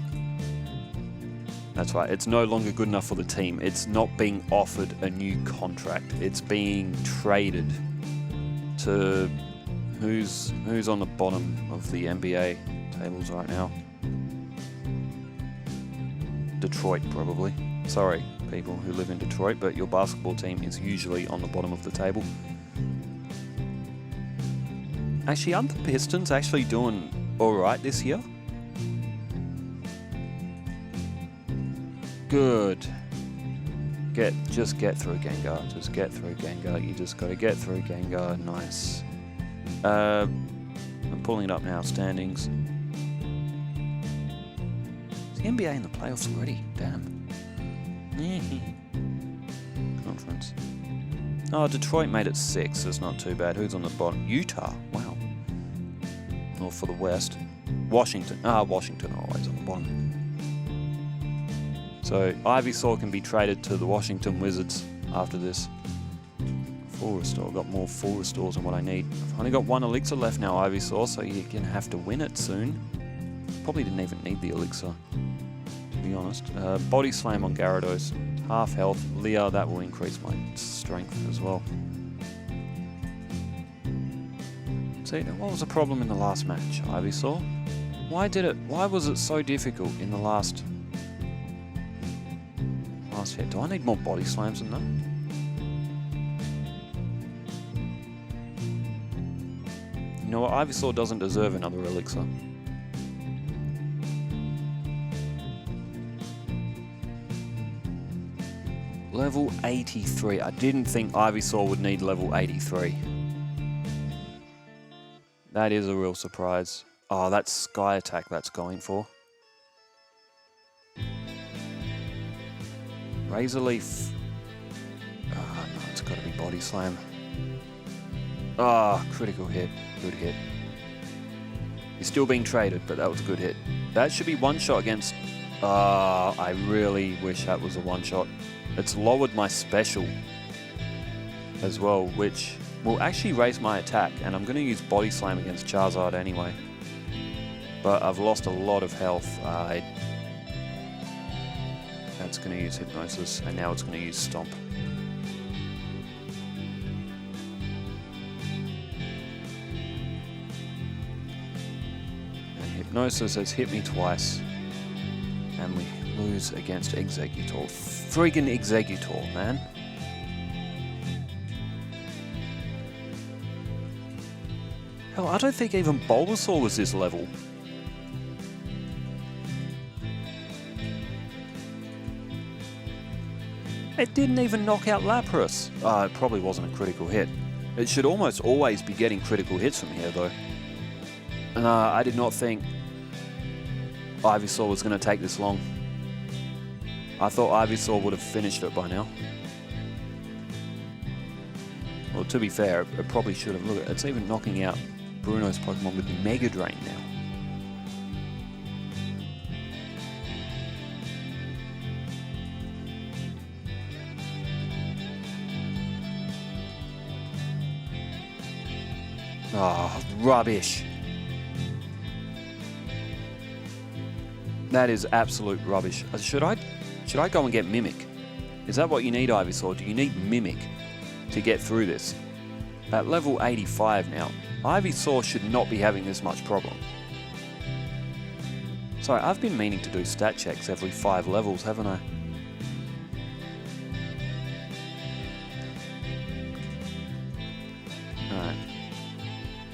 That's right, it's no longer good enough for the team. It's not being offered a new contract. It's being traded to who's on the bottom of the NBA tables right now? Detroit, probably. Sorry, people who live in Detroit, but your basketball team is usually on the bottom of the table. Actually, aren't the Pistons actually doing alright this year? Good. Just get through Gengar. Just get through Gengar. You just got to get through Gengar. Nice. I'm pulling it up now. Standings. Is the NBA in the playoffs already? Damn. Conference. Oh, Detroit made it 6. That's not too bad. Who's on the bottom? Utah. Wow. Or for the West. Washington. Washington always on the bottom. So Ivysaur can be traded to the Washington Wizards after this. Full restore. Got more full restores than what I need. I've only got 1 elixir left now, Ivysaur, so you're going to have to win it soon. Probably didn't even need the elixir, to be honest. Body Slam on Gyarados. Half health. Leah, that will increase my strength as well. See, what was the problem in the last match, Ivysaur? Why was it so difficult in the last hit? Do I need more body slams than that? You know what, Ivysaur doesn't deserve another elixir. Level 83. I didn't think Ivysaur would need level 83. That is a real surprise. Oh, that's Sky Attack that's going for. Razor Leaf. Oh, no, it's got to be Body Slam. Ah, critical hit. Good hit. He's still being traded, but that was a good hit. That should be one shot against... I really wish that was a one shot. It's lowered my special as well, which will actually raise my attack, and I'm going to use Body Slam against Charizard anyway. But I've lost a lot of health. That's going to use Hypnosis, and now it's going to use Stomp. And Hypnosis has hit me twice, and we lose against Exeggutor. Friggin' Exeggutor, man. Hell, I don't think even Bulbasaur was this level. It didn't even knock out Lapras. It probably wasn't a critical hit. It should almost always be getting critical hits from here, though. And I did not think Ivysaur was going to take this long. I thought Ivysaur would have finished it by now. Well, to be fair, it probably should have. Look, it's even knocking out Bruno's Pokemon with Mega Drain now. Oh, rubbish. That is absolute rubbish. Should I go and get Mimic? Is that what you need, Ivysaur? Do you need Mimic to get through this? At level 85 now, Ivysaur should not be having this much problem. Sorry, I've been meaning to do stat checks every 5 levels, haven't I? Alright.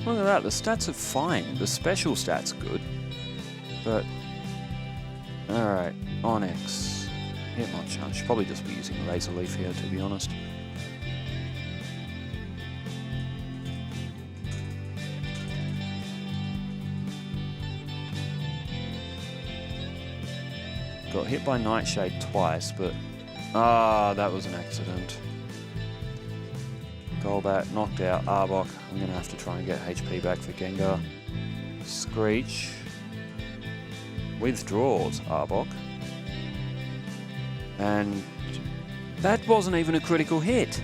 Look at that, the stats are fine. The special stats are good. But... Alright, Onyx. Hitmonchan. I should probably just be using Razor Leaf here, to be honest. Got hit by Nightshade twice, but... that was an accident. Golbat knocked out Arbok. I'm going to have to try and get HP back for Gengar. Screech. Withdraws Arbok. And that wasn't even a critical hit.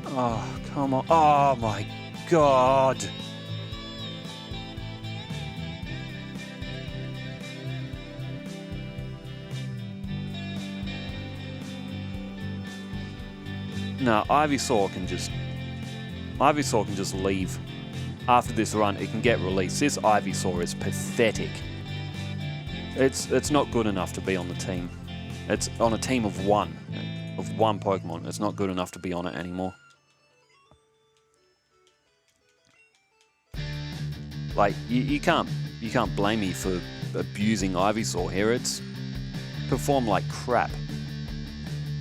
Oh, come on. Oh my god. No, Ivysaur can just leave. After this run, it can get released. This Ivysaur is pathetic. It's not good enough to be on the team. It's on a team of one Pokemon. It's not good enough to be on it anymore. Like, you can't blame me for abusing Ivysaur here. It's performed like crap.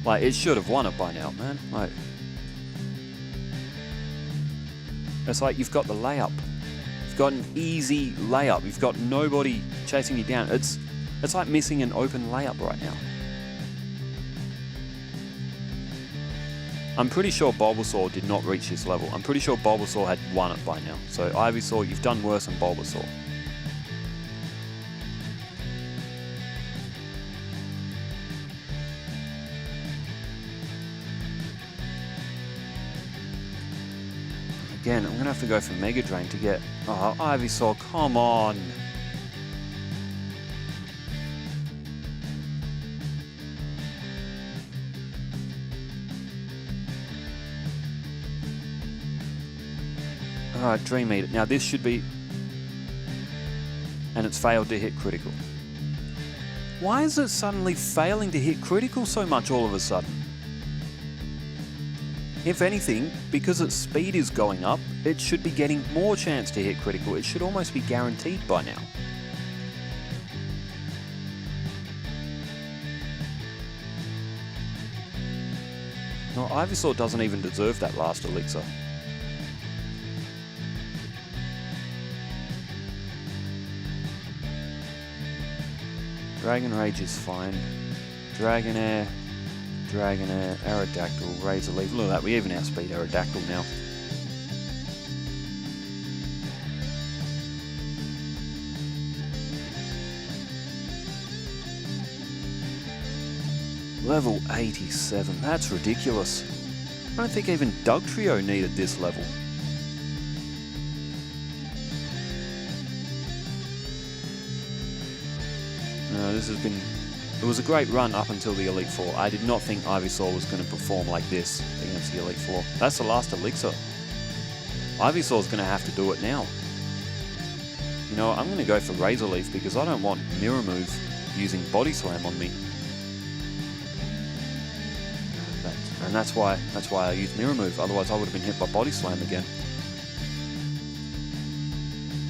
Like, it should have won it by now, man. Like, it's like you've got the layup. You've got an easy layup. You've got nobody chasing you down. It's like missing an open layup right now. I'm pretty sure Bulbasaur did not reach this level. I'm pretty sure Bulbasaur had won it by now. So Ivysaur, you've done worse than Bulbasaur. Again, I'm going to have to go for Mega Drain to get... Oh, Ivysaur, come on! Alright, Dream Eater. Now this should be... And it's failed to hit critical. Why is it suddenly failing to hit critical so much all of a sudden? If anything, because its speed is going up, it should be getting more chance to hit critical. It should almost be guaranteed by now. No, Ivysaur doesn't even deserve that last elixir. Dragon Rage is fine. Dragonair, Aerodactyl, Razor Leaf. Look at that, we even outspeed Aerodactyl now. Level 87, that's ridiculous. I don't think even Dugtrio needed this level. No, this has been... It was a great run up until the Elite Four. I did not think Ivysaur was going to perform like this against the Elite Four. That's the last elixir. Ivysaur's going to have to do it now. You know, I'm going to go for Razor Leaf because I don't want Mirror Move using Body Slam on me. And that's why I used Mirror Move. Otherwise, I would have been hit by Body Slam again.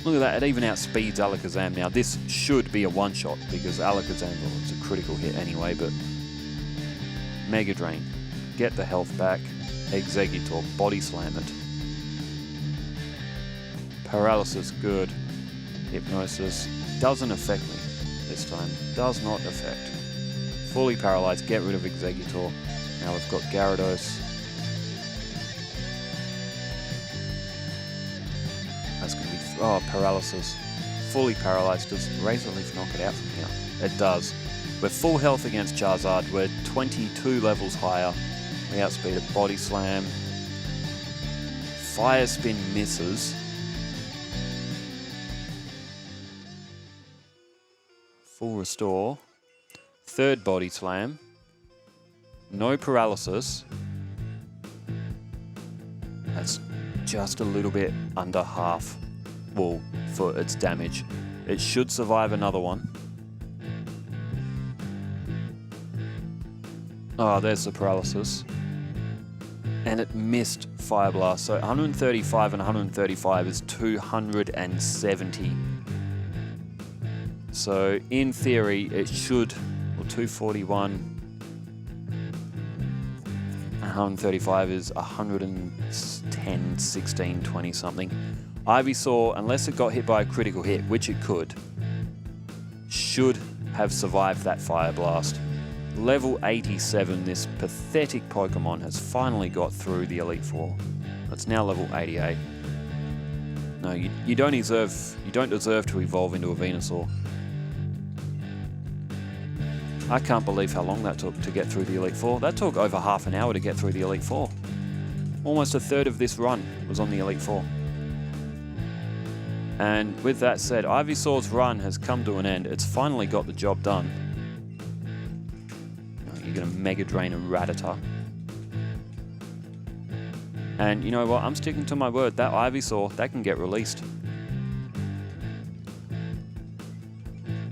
Look at that, it even outspeeds Alakazam now. This should be a one-shot because Alakazam, well, it's a critical hit anyway, but... Mega Drain. Get the health back. Exeggutor, Body Slam it. Paralysis, good. Hypnosis. Doesn't affect me this time. Does not affect. Fully paralyzed, get rid of Exeggutor. Now we've got Gyarados. That's going to be... Oh, paralysis. Fully paralyzed. Does Razor Leaf knock it out from here? It does. We're full health against Charizard. We're 22 levels higher. We outspeed a Body Slam. Fire Spin misses. Full Restore. Third Body Slam. No paralysis. That's just a little bit under half. Well, for its damage. It should survive another one. Oh, there's the paralysis. And it missed Fire Blast. So 135 and 135 is 270. So in theory, it should... Well, 241... 135 is 110, 16, 20 something. Ivysaur, unless it got hit by a critical hit, which it could, should have survived that Fire Blast. Level 87, this pathetic Pokemon has finally got through the Elite Four. It's now level 88. No, you don't deserve to evolve into a Venusaur. I can't believe how long that took to get through the Elite Four. That took over half an hour to get through the Elite Four. Almost a third of this run was on the Elite Four. And with that said, Ivysaur's run has come to an end. It's finally got the job done. You're going to Mega Drain a Rattata. And you know what? I'm sticking to my word. That Ivysaur, that can get released.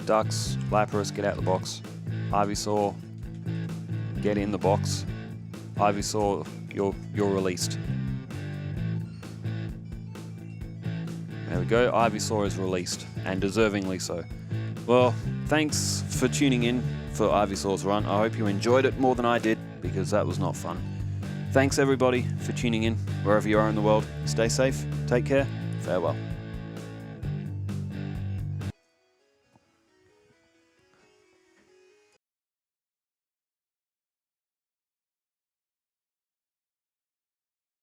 Ducks, Lapras, get out the box. Ivysaur, get in the box. Ivysaur, you're released. There we go, Ivysaur is released, and deservingly so. Well, thanks for tuning in for Ivysaur's run. I hope you enjoyed it more than I did, because that was not fun. Thanks everybody for tuning in, wherever you are in the world. Stay safe, take care, farewell.